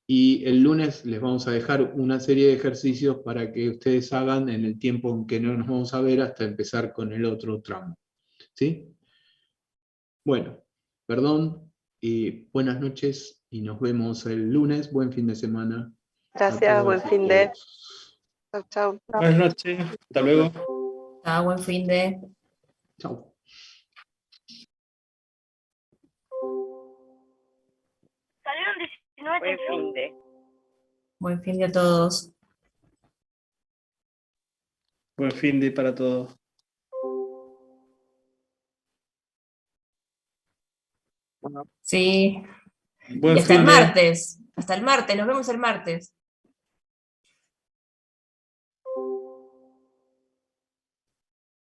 y el lunes les vamos a dejar una serie de ejercicios para que ustedes hagan en el tiempo en que no nos vamos a ver hasta empezar con el otro tramo. ¿Sí? Bueno, perdón, y buenas noches, y nos vemos el lunes. Buen fin de semana. Gracias, buen fin de. Chau, chau. Buenas noches. Hasta luego. Buen fin de. Chao. Salieron 19 Buen fin de. Buen fin de a todos. Buen fin de para todos. Sí. Buen Y hasta el fin de. martes. Hasta el martes. Nos vemos el martes.